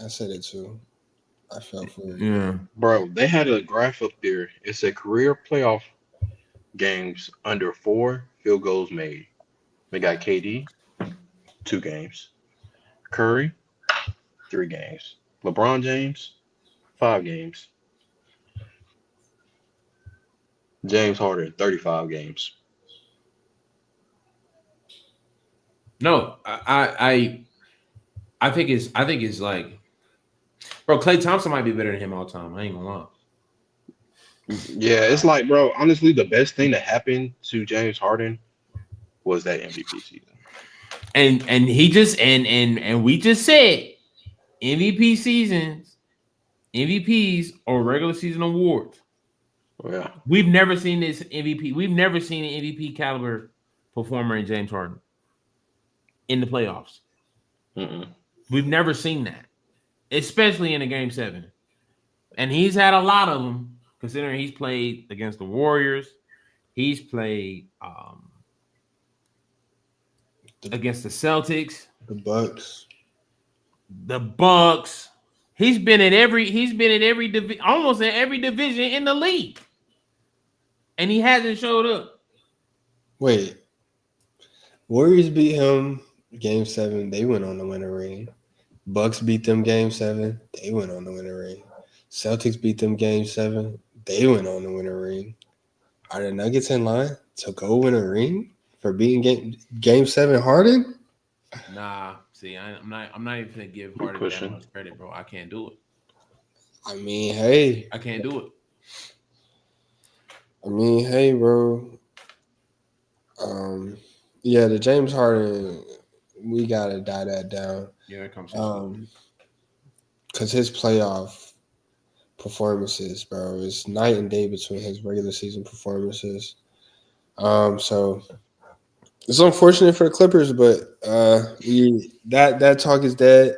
I said it too. I felt for it. Yeah, Bro, they had a graph up there. It said career playoff games under 4 field goals made. They got KD, 2 games. Curry, 3 games. LeBron James, 5 games. James Harden, 35 games. no, I think it's like, bro, Klay Thompson might be better than him all time. I ain't gonna lie. Yeah, it's like, bro, honestly, the best thing that happened to James Harden was that MVP season. And he just and we just said MVP seasons, MVPs or regular season awards. Yeah. We've never seen this MVP. We've never seen an MVP caliber performer in James Harden in the playoffs. Mm-mm. We've never seen that, especially in a game 7. And he's had a lot of them, considering he's played against the Warriors. He's played against the Celtics, The Bucks. the Bucks. He's been in every almost in every division in the league, and he hasn't showed up. Wait, Warriors beat him game 7. They went on the winning ring. Bucks beat them game 7. They went on the winning ring. Celtics beat them game 7. They went on the winning ring. Are the Nuggets in line to go win a ring for beating game 7 Harden? Nah, see, I'm not even gonna give Harden that much credit, bro. I can't do it. I mean, hey. I can't do it. Bro. Yeah, the James Harden, we gotta die that down. Yeah, it comes. Because his playoff performances, bro, is night and day between his regular season performances. So it's unfortunate for the Clippers, but that talk is dead.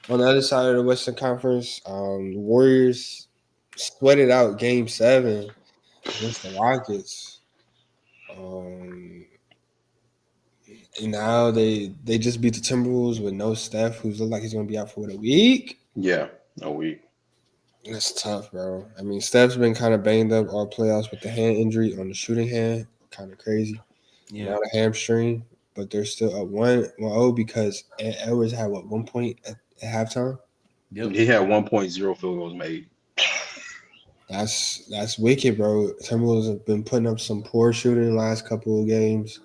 On the other side of the Western Conference, the Warriors sweated out game 7 against the Rockets. And now they just beat the Timberwolves with no Steph, who's looked like he's going to be out for a week. Yeah, a week. That's tough, bro. I mean, Steph's been kind of banged up all playoffs with the hand injury on the shooting hand. Kind of crazy. Yeah, Not a hamstring, but they're still up 1-0 because Edwards had, 1 point at halftime? yep. He had 1.0 field goals made. That's wicked, bro. Timberwolves have been putting up some poor shooting in the last couple of games.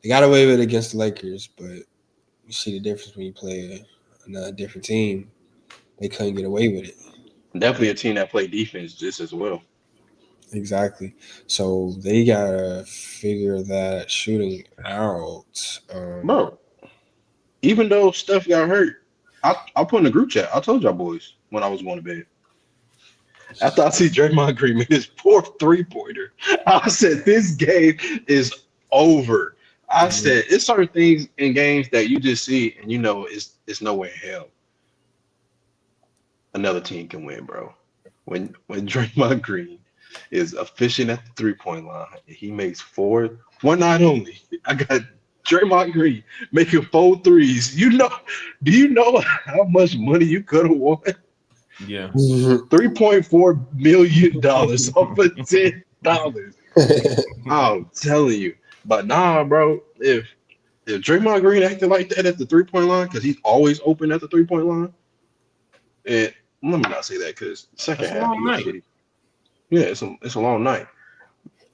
They got away with it against the Lakers, but you see the difference when you play a different team. They couldn't get away with it. Definitely a team that played defense just as well. Exactly. So they gotta figure that shooting out. Bro, even though Steph got hurt, I put in the group chat. I told y'all boys when I was going to bed. After I see Draymond Green make his 4th 3-pointer, I said, this game is over. I said, it's certain things in games that you just see and you know it's no way in hell another team can win, bro. When Draymond Green is efficient at the 3-point line, he makes 4, one night only. I got Draymond Green making 4 threes. Do you know how much money you could have won? Yeah. $3.4 million off of $10. I'm telling you. But nah, bro, if if Draymond Green acted like that at the 3-point line, because he's always open at the 3-point line, and let me not say that because second That's a half long he was night. shitty. Yeah, it's a long night.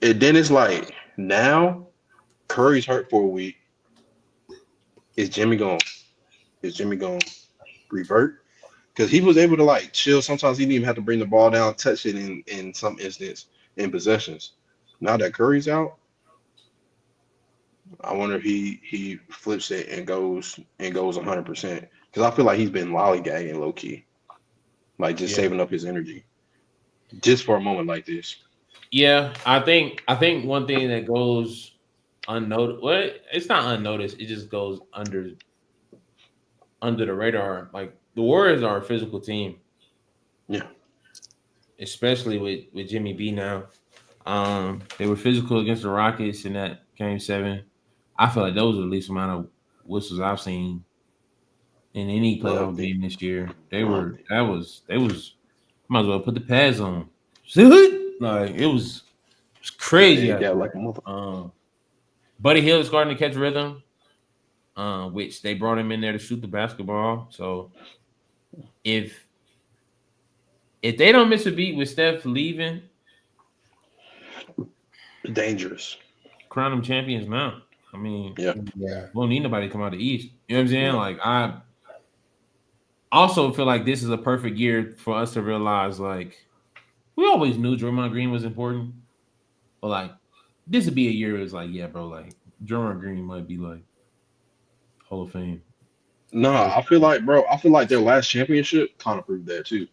And then it's like now Curry's hurt for a week. Is Jimmy going? Is Jimmy going to revert? Because he was able to like chill. Sometimes he didn't even have to bring the ball down, touch it in some instance in possessions. Now that Curry's out, I wonder if he flips it and goes 100%. Because I feel like he's been lollygagging low key, like just Yeah. saving up his energy, just for a moment like this. Yeah, I think one thing that goes unnoticed. Well, it's not unnoticed. It just goes under the radar. Like the Warriors are a physical team, Yeah, especially with Jimmy B now. They were physical against the Rockets in that game 7. I feel like those are the least amount of whistles I've seen in any playoff loved it. game this year. Loved it. They was might as well put the pads on. Like it was crazy They out got there. like a mother. Buddy Hill is starting to catch rhythm, which they brought him in there to shoot the basketball. So if they don't miss a beat with Steph leaving, Dangerous. crown them champions now. I mean, Yeah. Yeah. we don't need nobody to come out of the East. You know what I'm saying? Yeah. Like I also feel like this is a perfect year for us to realize like we always knew Draymond Green was important, but like this would be a year it's like, yeah, bro, like Draymond Green might be like Hall of Fame. No, I feel like their last championship kind of proved that too.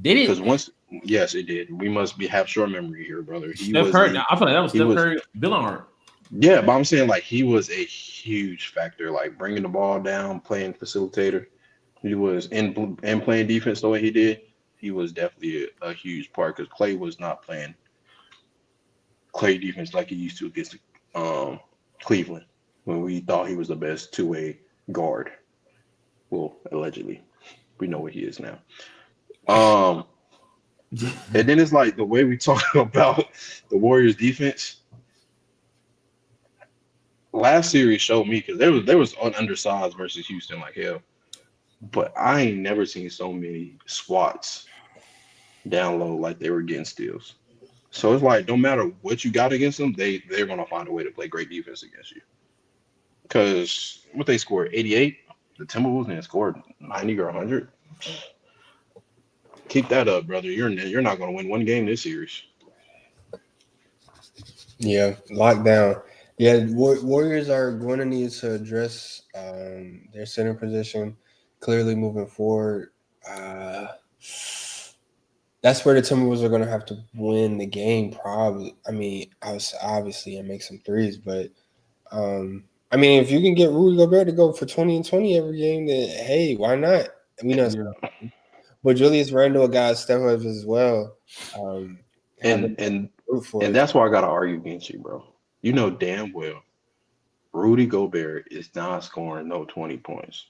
Did Because it? once, yes, it did. We must have short memory here, brother. He Steph was Curry. the I feel like that was he Steph was Curry, Bill Art. yeah, but I'm saying like he was a huge factor, like bringing the ball down, playing facilitator. He was in playing defense the way he did. He was definitely a huge part because Clay was not playing Clay defense like he used to against Cleveland when we thought he was the best two-way guard. Well, allegedly, we know what he is now. And then it's like the way we talk about the Warriors defense. Last series showed me because there was an undersized versus Houston like hell, but I ain't never seen so many swats down low like they were getting steals. So it's like no matter what you got against them, they're gonna find a way to play great defense against you. Because what they scored 88, the Timberwolves and scored 90 or 100. Keep that up, brother. You're not gonna win one game this series. Yeah, lockdown. Yeah, Warriors are going to need to address their center position. Clearly, moving forward, that's where the Timberwolves are going to have to win the game. Probably. I mean, obviously, and make some threes, but I mean, if you can get Rudy Gobert to go for 20 and 20 every game, then hey, why not? We know, but Julius Randle got step up as well. And Root for and it. that's why I gotta argue against you, bro. You know damn well Rudy Gobert is not scoring no 20 points.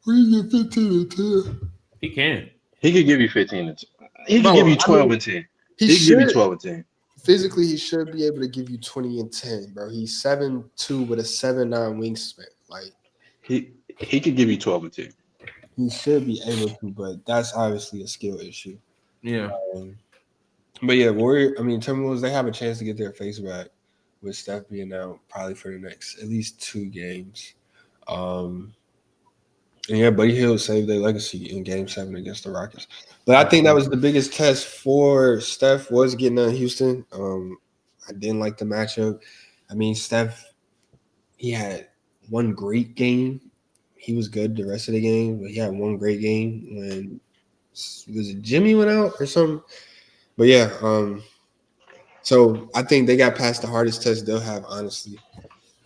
We get 15 and 10. He can. He could give you 15 and 10. He could Bro, give you I 12 mean, and 10. He He could give you should 12 and 10. physically. He should be able to give you 20 and 10, bro. He's 7'2" with a 7'9" wingspan. Like He could give you 12 and 10. he should be able to, but that's obviously a skill issue. Yeah. But yeah, Timberwolves, they have a chance to get their face back with Steph being out probably for the next at least 2 games. And yeah, Buddy Hill saved their legacy in Game 7 against the Rockets. But I think that was the biggest test for Steph was getting out of Houston. I didn't like the matchup. I mean, Steph, he had one great game. He was good the rest of the game, but he had one great game when was it Jimmy went out or something. But yeah, so I think they got past the hardest test they'll have, honestly,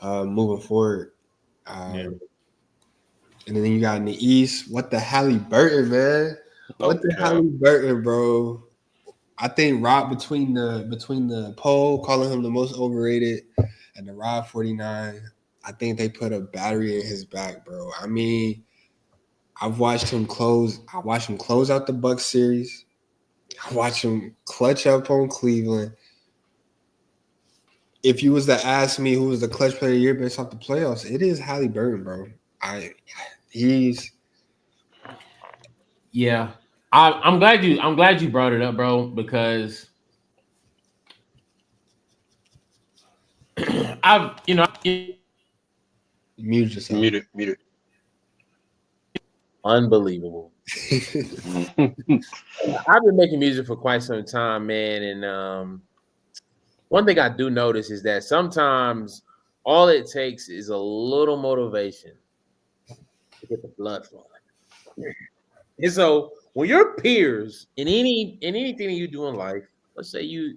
moving forward. And then you got in the East, what the Halliburton, man? What the Halliburton, bro? I think Rob between the poll calling him the most overrated and the Rob 49, I think they put a battery in his back, bro. I mean, I watched him close out the Bucks series. I watched him clutch up on Cleveland. if you was to ask me who was the clutch player of the year based off the playoffs, it is Halliburton, bro. He's Yeah, I'm glad you brought it up, bro, because I've muted yourself. Muted. unbelievable. I've been making music for quite some time, man, and one thing I do notice is that sometimes all it takes is a little motivation to get the blood flowing. And so when your peers in anything that you do in life, let's say you're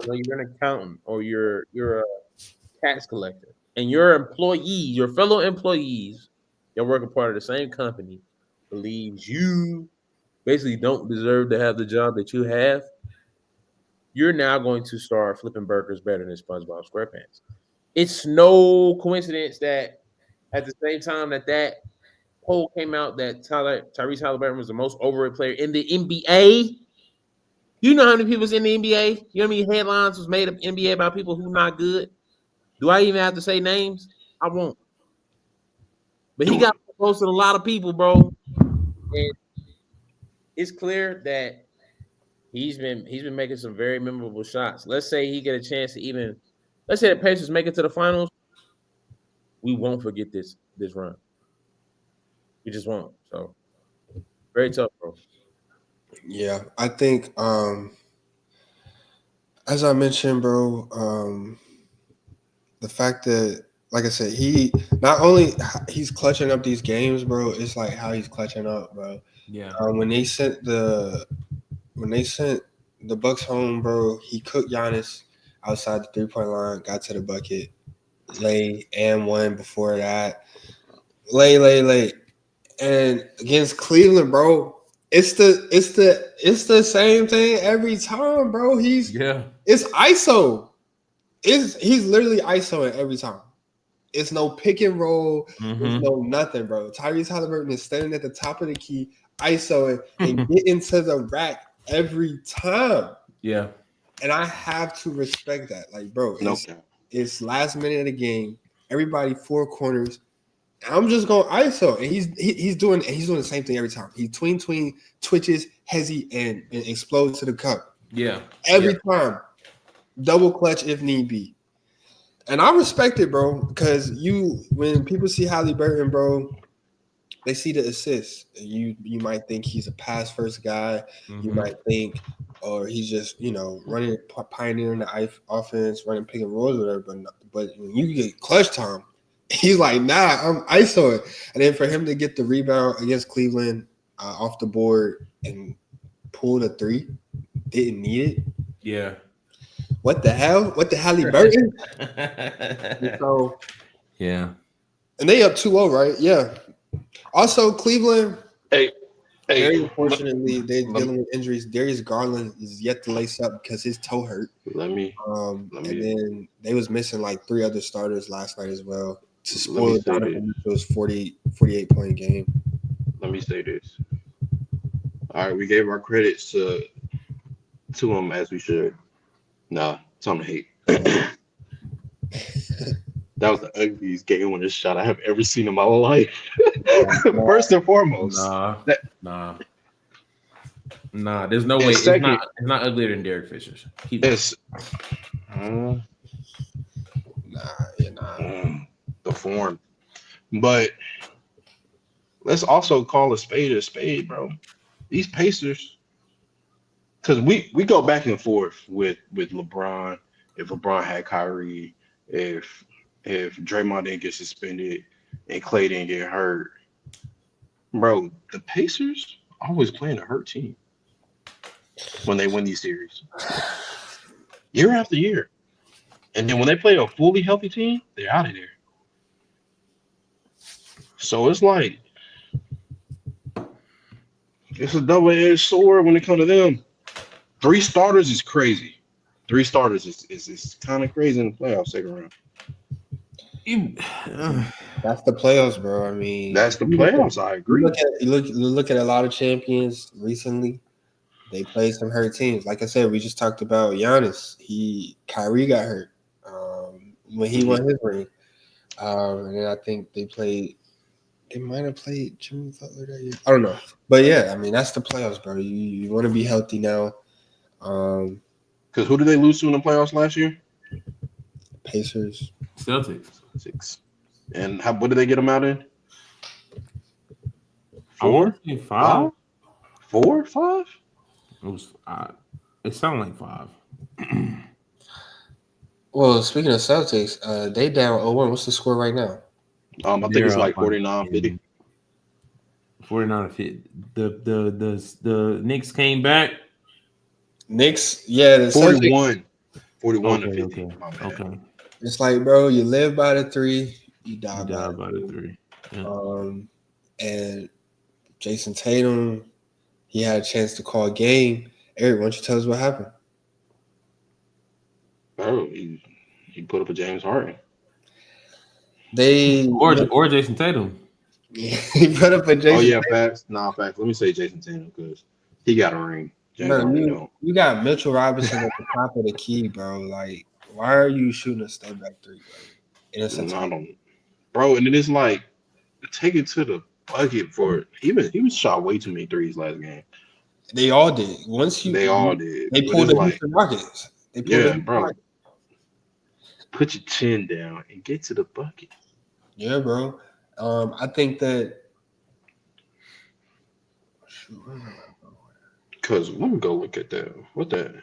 an accountant or you're a tax collector, and your fellow employees, you're working part of the same company, believes you basically don't deserve to have the job that you have, you're now going to start flipping burgers better than SpongeBob SquarePants. It's no coincidence that at the same time that poll came out that Tyrese Halliburton was the most overrated player in the NBA. You know how many people's in the NBA? You know how many headlines was made of NBA about people who not good? Do I even have to say names? I won't. But he got close to a lot of people, bro. And it's clear that he's been making some very memorable shots. Let's say he get a chance to let's say the Pacers make it to the finals. We won't forget this run. We just won't. So very tough, bro. Yeah, I think as I mentioned, bro, the fact that like I said, he not only he's clutching up these games, bro, it's like how he's clutching up, bro. Yeah. When they sent the Bucks home, bro, he cooked Giannis outside the 3-point line, got to the bucket, lay and one before that. Lay. And against Cleveland, bro, it's the same thing every time, bro. It's ISO. He's literally ISOing every time. It's no pick and roll. It's no nothing, bro. Tyrese Halliburton is standing at the top of the key, ISOing and getting to the rack every time. Yeah. And I have to respect that. Like, bro, it's last minute of the game. Everybody four corners. I'm just going ISO. And he's doing the same thing every time. He tween, twitches, hezzy, and explodes to the cup. Yeah. Every time. Double clutch if need be. And I respect it, bro, because when people see Halliburton, bro, they see the assists. You might think he's a pass first guy. You might think, or he's just running, pioneering the offense, running pick and rolls, or whatever. But when you get clutch time, he's like, nah, I'm ISOing. And then for him to get the rebound against Cleveland off the board and pull the three, didn't need it. Yeah. What the hell? What the Halliburton? So, yeah. And they up 2-0, right? Yeah. Also, Cleveland. Hey, very unfortunately, they're dealing with injuries. Darius Garland is yet to lace up because his toe hurt. And then they was missing like 3 other starters last night as well. To spoil it, Donovan Mitchell's 48-point game. Let me say this. All right, we gave our credits to him as we should. Nah, time to hate. That was the ugliest game winning shot I have ever seen in my life. First and foremost. Nah. There's no way. It's not uglier than Derek Fisher's. The form. But let's also call a spade, bro. These Pacers. Because we go back and forth with LeBron. If LeBron had Kyrie, if Draymond didn't get suspended and Clay didn't get hurt, bro, the Pacers always playing a hurt team when they win these series, year after year. And then when they play a fully healthy team, they're out of there. So it's like it's a double-edged sword when it comes to them. 3 starters is crazy. 3 starters is kind of crazy in the playoffs second round. That's the playoffs, bro. I mean, that's the playoffs. I agree. You look at a lot of champions recently. They played some hurt teams. Like I said, we just talked about Giannis. Kyrie got hurt. when he won his ring. And then I think they played. They might have played Jimmy Butler that year. I don't know, but yeah, I mean that's the playoffs, bro. You want to be healthy now. Because who did they lose to in the playoffs last year? Pacers. Celtics. 6. And what did they get them out in? I want 4? to say 5. 4? 5? It was. It sounded like 5. Well, speaking of Celtics, they down 0-1. What's the score right now? I think They're it's up like by 49-50. 49-50. The Knicks came back. Knicks, yeah, the Celtics. 41 to Okay, 50. okay, My bad. okay. It's like, bro, you live by the 3, you die You by died it. by the 3. Yeah. And Jason Tatum, he had a chance to call a game. Eric, why don't you tell us what happened? Bro, he put up a James Harden. They Or Jason Tatum. he put up a Jason. Oh yeah, facts. Nah, facts. Let me say Jason Tatum because he got a ring. James Bro, Harden don't. you got Mitchell Robinson at the top of the key, bro. Like, why are you shooting a step back 3, bro? In a sense, I don't. Bro, and it is like take it to the bucket for it. He was shot way too many threes last game. they all did. They all did. They But pulled it's the like, Houston Rockets. They pulled the yeah, Houston bro. Rockets. Put your chin down and get to the bucket. Yeah, bro. I think that. Shoot, where am I going? Cause let me go look at that. What that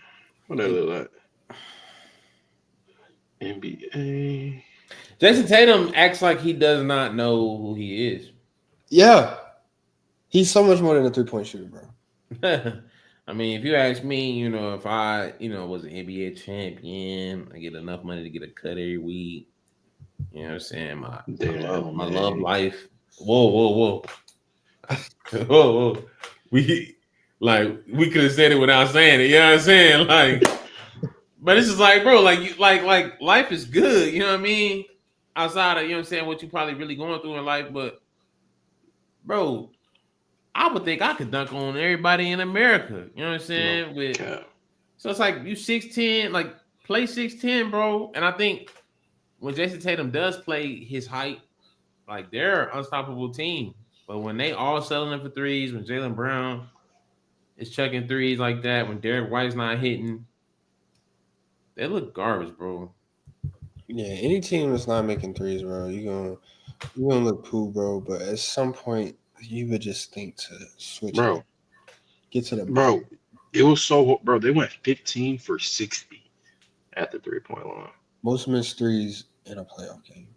look like? NBA. Jason Tatum acts like he does not know who he is. Yeah, he's so much more than a 3-point shooter, bro. I mean, if you ask me, if I, was an NBA champion, I get enough money to get a cut every week. You know what I'm saying? Damn, my man. love life. Whoa. Whoa. We could have said it without saying it. You know what I'm saying? Like, but it's just like, bro, like life is good. You know what I mean? Outside of, you know what I'm saying, what you probably really going through in life, but bro, I would think I could dunk on everybody in America. You know what I'm saying? So it's like you 6'10", like play 6'10", bro. And I think when Jason Tatum does play his height, like they're an unstoppable team. But when they all settling for threes, when Jaylen Brown is chucking threes like that, when Derek White's not hitting, they look garbage, bro. Yeah, any team that's not making threes, bro, you gonna look cool, bro. But at some point, you would just think to switch Bro. it, get to the Bro, it was so bro. They went 15 for 60 at the 3-point line. most missed threes in a playoff game.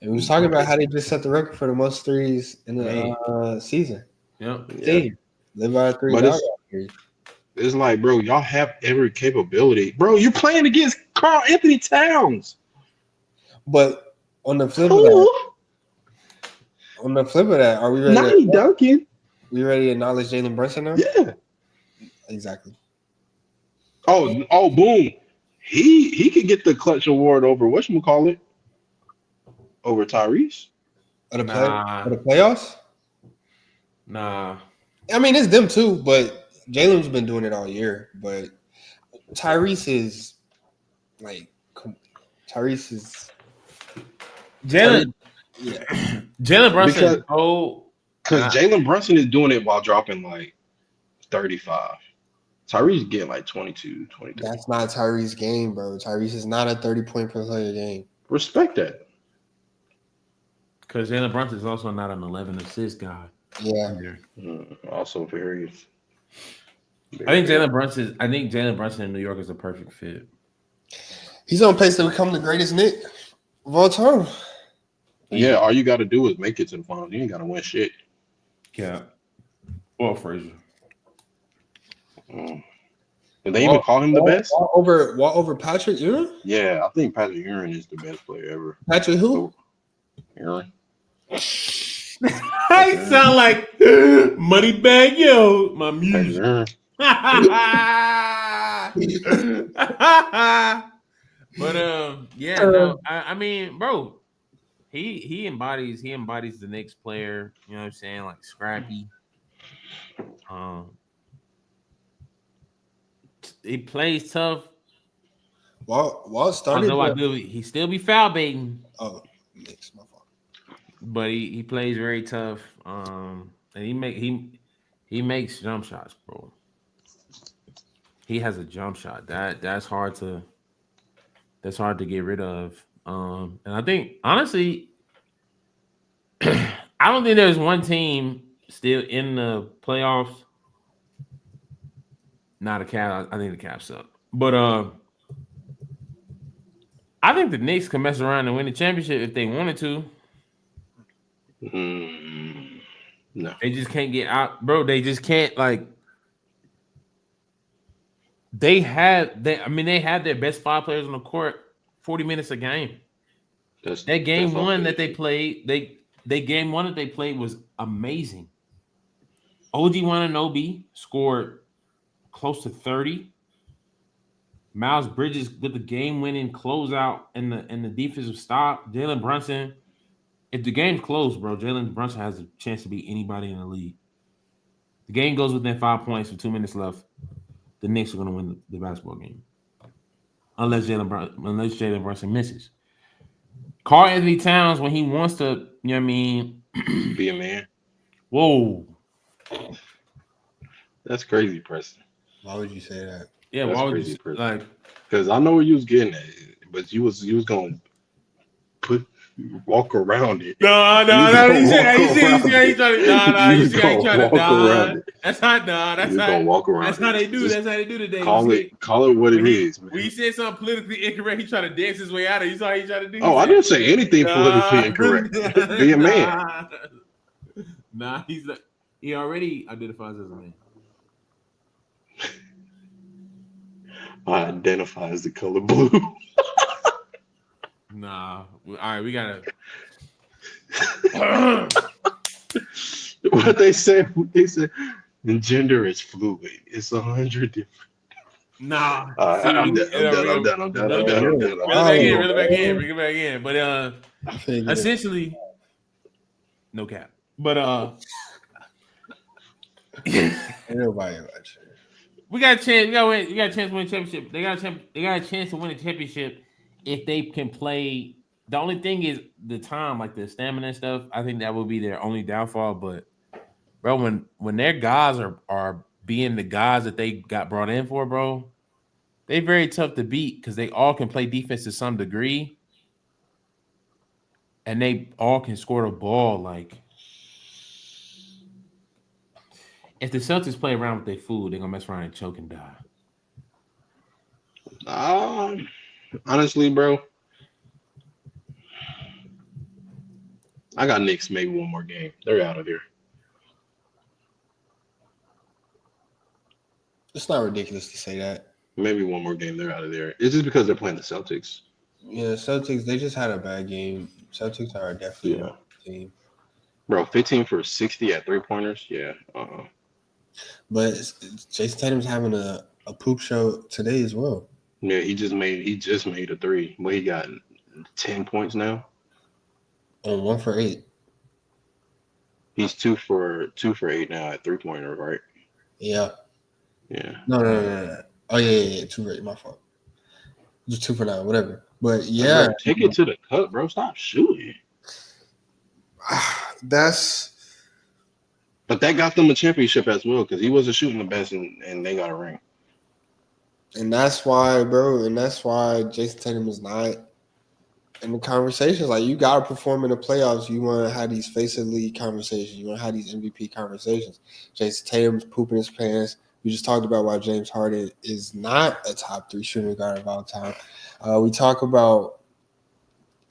And we was talking about how they just set the record for the most threes in the season. Yep. Yeah. Live by a 3. But it's like, bro, y'all have every capability. Bro, you're playing against Karl Anthony Towns. But on the flip of that, are we ready? Not Duncan. We ready to acknowledge Jalen Brunson now? Yeah. Exactly. Oh, boom. He could get the clutch award over whatchamacallit? Over Tyrese. Of the playoffs? Nah. I mean, it's them too, but Jalen's been doing it all year. But Tyrese is like Tyrese is Jalen Brunson is old. Because Jalen Brunson is doing it while dropping like 35. Tyrese getting like 22, 23. That's not Tyrese's game, bro. Tyrese is not a 30-point per player game. Respect that. Because Jalen Brunson is also not an 11 assist guy. Yeah. Also very. I think Jalen Brunson in New York is a perfect fit. He's on pace to become the greatest Knick of all time. Yeah, all you got to do is make it to the finals. You ain't got to win shit. Yeah. Or Frazier. Did they even call him the best? Over Patrick Ewing? Yeah, I think Patrick Ewing is the best player ever. Patrick who? Ewing. I sound like Moneybag Yo, my music. But yeah, no, I mean, bro, he embodies the next player. You know what I'm saying? Like scrappy. He plays tough, Wall I started. know I do. He still be foul baiting, Oh, Knicks, my fault. but he plays very tough. And he makes jump shots, bro. He has a jump shot that's hard to get rid of. And I think honestly, I don't think there's one team still in the playoffs. Not a Cap. I think the Caps up, but I think the Knicks can mess around and win the championship if they wanted to. No. They just can't get out, bro. They just can't like. They had their best 5 players on the court 40 minutes a game. That game that's also one an that they issue. played, they game one that they played was amazing. OG Wananobi scored close to 30. Miles Bridges with the game-winning closeout and the defensive stop. Jalen Brunson. If the game's close, bro, Jalen Brunson has a chance to beat anybody in the league. The game goes within 5 points with 2 minutes left. The Knicks are going to win the basketball game, unless Jalen Brunson misses. Karl Anthony Towns, when he wants to, you know what I mean? Be a man. Whoa. That's crazy, Preston. Why would you say that? Yeah, That's why would crazy, you Preston. like? Because I know where you was getting at, but you was gonna walk around it. No. You see how he's trying to. No. You see how he's trying to. Around it. That's not. No, that's You not. gonna walk around That's it. how they do. Just That's how they do today. Call it what it is, man. When he said something politically incorrect, he tried to dance his way out of it. You saw how he tried to do. Oh, I didn't say anything politically incorrect. Be a man. Nah, he's like he already identifies as a man. I identify as the color blue. Nah. All right, we gotta. What they said, the gender is fluid. It's 100 different. Nah. I'm done. Reel it back in. Bring it back in. But I figured it. essentially, no cap. But Ain't nobody watching. we got a chance. We got a chance to win a championship. They got a chance to win a championship if they can play. The only thing is the time, like the stamina and stuff. I think that would be their only downfall. But bro, when their guys are being the guys that they got brought in for, bro, they very tough to beat because they all can play defense to some degree, and they all can score the ball. Like if the Celtics play around with their food, they're gonna mess around and choke and die. Honestly, bro, I got Knicks maybe one more game. They're out of here. It's not ridiculous to say that. Maybe one more game. They're out of there. It's just because they're playing the Celtics. Yeah, Celtics, they just had a bad game. Celtics are definitely a team. Bro, 15 for 60 at 3-pointers. Yeah. But Jason Tatum's having a poop show today as well. Yeah, he just made a 3. Well, he got 10 points now. On 1 for 8. He's 2 for 8 now at 3-pointer, right? Yeah. Yeah. No. Oh yeah. 2 for 8. My fault. Just 2 for 9, whatever. But yeah, Bro, take it to the cup, bro. Stop shooting. But that got them a championship as well because he wasn't shooting the best and they got a ring. And that's why, bro. And that's why Jason Tatum is not in the conversations. Like, you got to perform in the playoffs. You want to have these face of the league conversations. You want to have these MVP conversations. Jason Tatum's pooping his pants. We just talked about why James Harden is not a top 3 shooting guard of all time. We talk about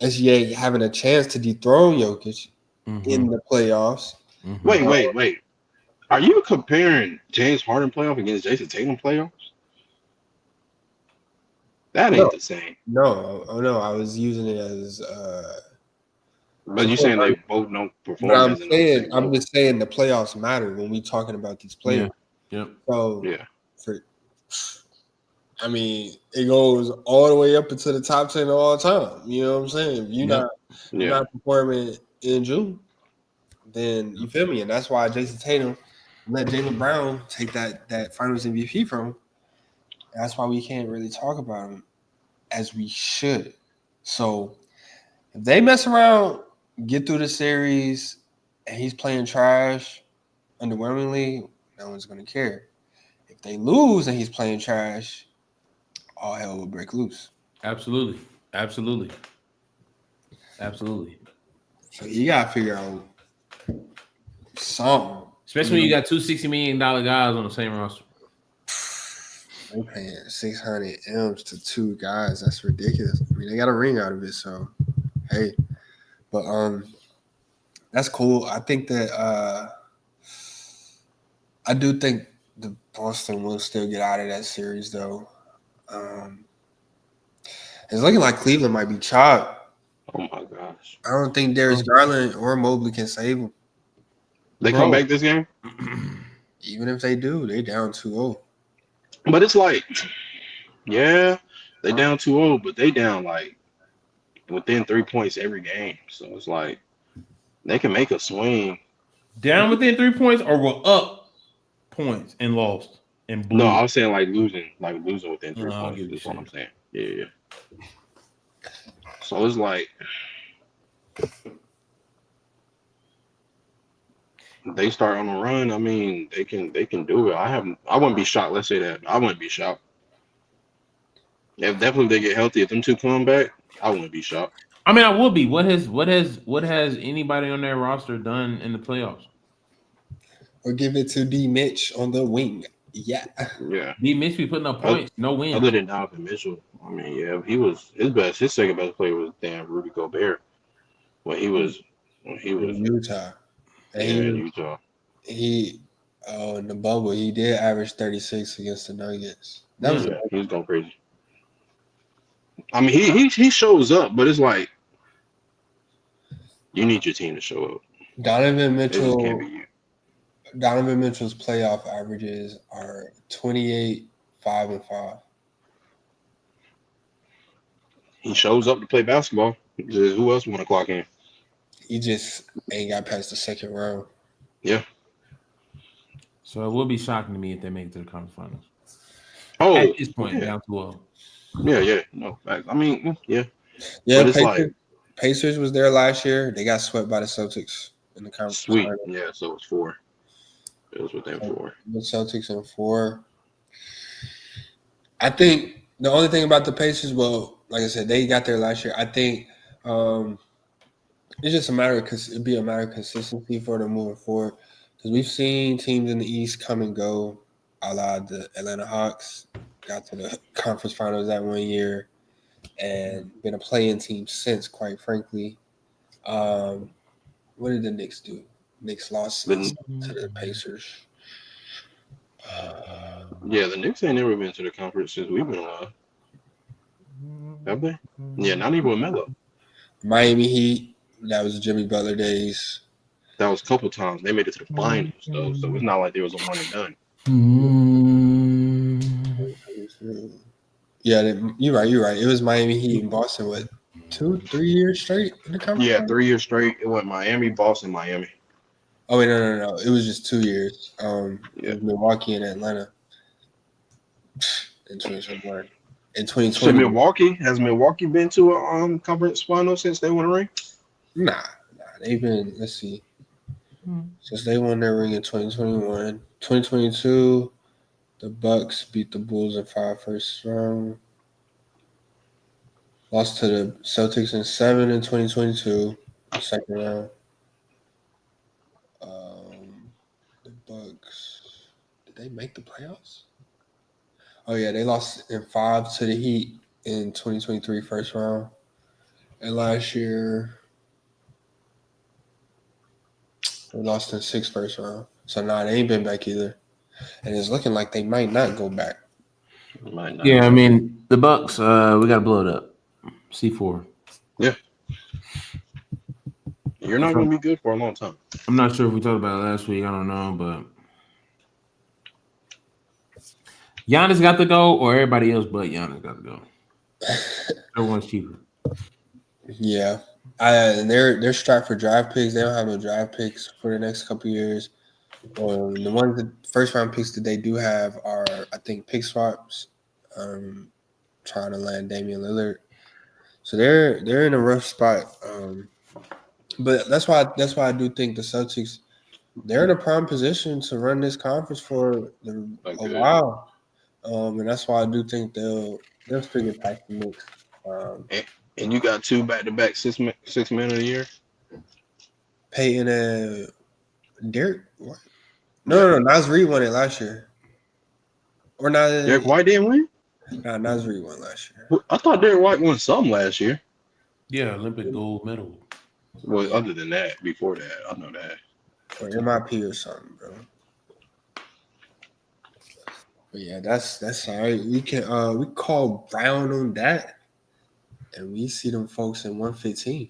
SGA having a chance to dethrone Jokic in the playoffs. Mm-hmm. Wait. Are you comparing James Harden playoff against Jason Tatum playoffs? That ain't the same. No, I was using it as. But you saying they both don't perform? But I'm just saying the playoffs matter when we talking about these players. Yeah. So yeah. I mean, it goes all the way up into the top 10 of all time. You know what I'm saying? If you're not performing in June, then you feel me? And that's why Jason Tatum let Jaylen Brown take that Finals MVP from him. That's why we can't really talk about him as we should. So if they mess around, get through the series, and he's playing trash underwhelmingly, no one's going to care. If they lose and he's playing trash, all hell will break loose. Absolutely. Absolutely. Absolutely. So you got to figure out something. Especially when you got two $60 million guys on the same roster. They paying 600 M's to two guys. That's ridiculous. I mean, they got a ring out of it, so hey. But that's cool. I think that I do think the Boston will still get out of that series though. It's looking like Cleveland might be chopped. Oh my gosh. I don't think Darius Garland or Mobley can save them. They come back this game? Even if they do, they down 2-0. But it's like, yeah, they down 2-0, but they down like within 3 points every game. So it's like they can make a swing. Down within 3 points or we're up points and lost and blew. No, I was saying like losing within 3 I'll points give you is what shit. I'm saying. Yeah. So it's like they start on a run. I mean, they can do it. I wouldn't be shocked. Let's say that I wouldn't be shocked. If definitely they get healthy, if them two come back, I wouldn't be shocked. I mean, I will be. What has anybody on their roster done in the playoffs? Or give it to D. Mitch on the wing. Yeah. D. Mitch be putting up points, no wins. Other than Donovan Mitchell, I mean, yeah, he was his second best player was damn Rudy Gobert when he was in Utah. And in Utah. He in the bubble, he did average 36 against the Nuggets. He was going crazy. I mean, he shows up, but it's like you need your team to show up. Donovan It just can't Mitchell. be you. Donovan Mitchell's playoff averages are 28, 5, and 5. He shows up to play basketball. Who else want to clock in? He just ain't got past the second round. Yeah. So it will be shocking to me if they make it to the conference finals. Oh, At this point, yeah. down 2-0. Yeah. No, I mean, yeah. Yeah, But it's Pacers was there last year. They got swept by the Celtics in the conference sweet. finals. Yeah, so it's 4. It was within 4. The Celtics in 4. I think the only thing about the Pacers, well, like I said, they got there last year. I think it's just a matter of it'd be a matter of consistency for them moving forward. Because we've seen teams in the East come and go, a la the Atlanta Hawks, got to the conference finals that 1 year, and been a play-in team since, quite frankly. What did the Knicks do? Knicks lost to the Pacers. Yeah, the Knicks ain't never been to the conference since we've been alive. Have they? Yeah, not even with Melo. Miami Heat, that was Jimmy Butler days. That was a couple times. They made it to the finals, though, so it's not like there was a one and done. Yeah, you're right. It was Miami Heat and Boston, what, 2-3 years straight in the conference? Yeah, 3 years straight. It went Miami, Boston, Miami. Oh, wait, no. It was just 2 years. It was Milwaukee and Atlanta in 2021. In 2020. Has Milwaukee been to a conference final since they won a ring? Nah. They've been, let's see. Since they won their ring in 2021. 2022, the Bucks beat the Bulls in 5 first round. Lost to the Celtics in 7 in 2022, second round. The Bucks, did they make the playoffs? Oh yeah, they lost in 5 to the Heat in 2023 first round, and last year they lost in 6 first round. So they ain't been back either, and it's looking like they might not go back. Yeah, I mean the Bucks. We got to blow it up. C4. Yeah. You're not going to be good for a long time. I'm not sure if we talked about it last week. I don't know, but Giannis got to go, or everybody else but Giannis got to go. Everyone's cheaper. Yeah. And they're strapped for draft picks. They don't have no draft picks for the next couple of years. The ones, the first round picks that they do have are, I think, pick swaps. trying to land Damian Lillard. So they're in a rough spot. But that's why I do think the Celtics they're in a prime position to run this conference for a Okay. while. And that's why I do think they'll figure past the Knicks. And you got 2 back-to-back six men of the year. Peyton and Derek. What? Yeah. No. Nas Reed won it last year. Or not? Derek White didn't win. Nah, Nas Reed won last year. I thought Derek White won some last year. Yeah, Olympic gold medal. Well, other than that, before that, I know that. Or MIP or something, bro. But yeah, that's all right. We can we call Brown on that, and we see them folks in 115.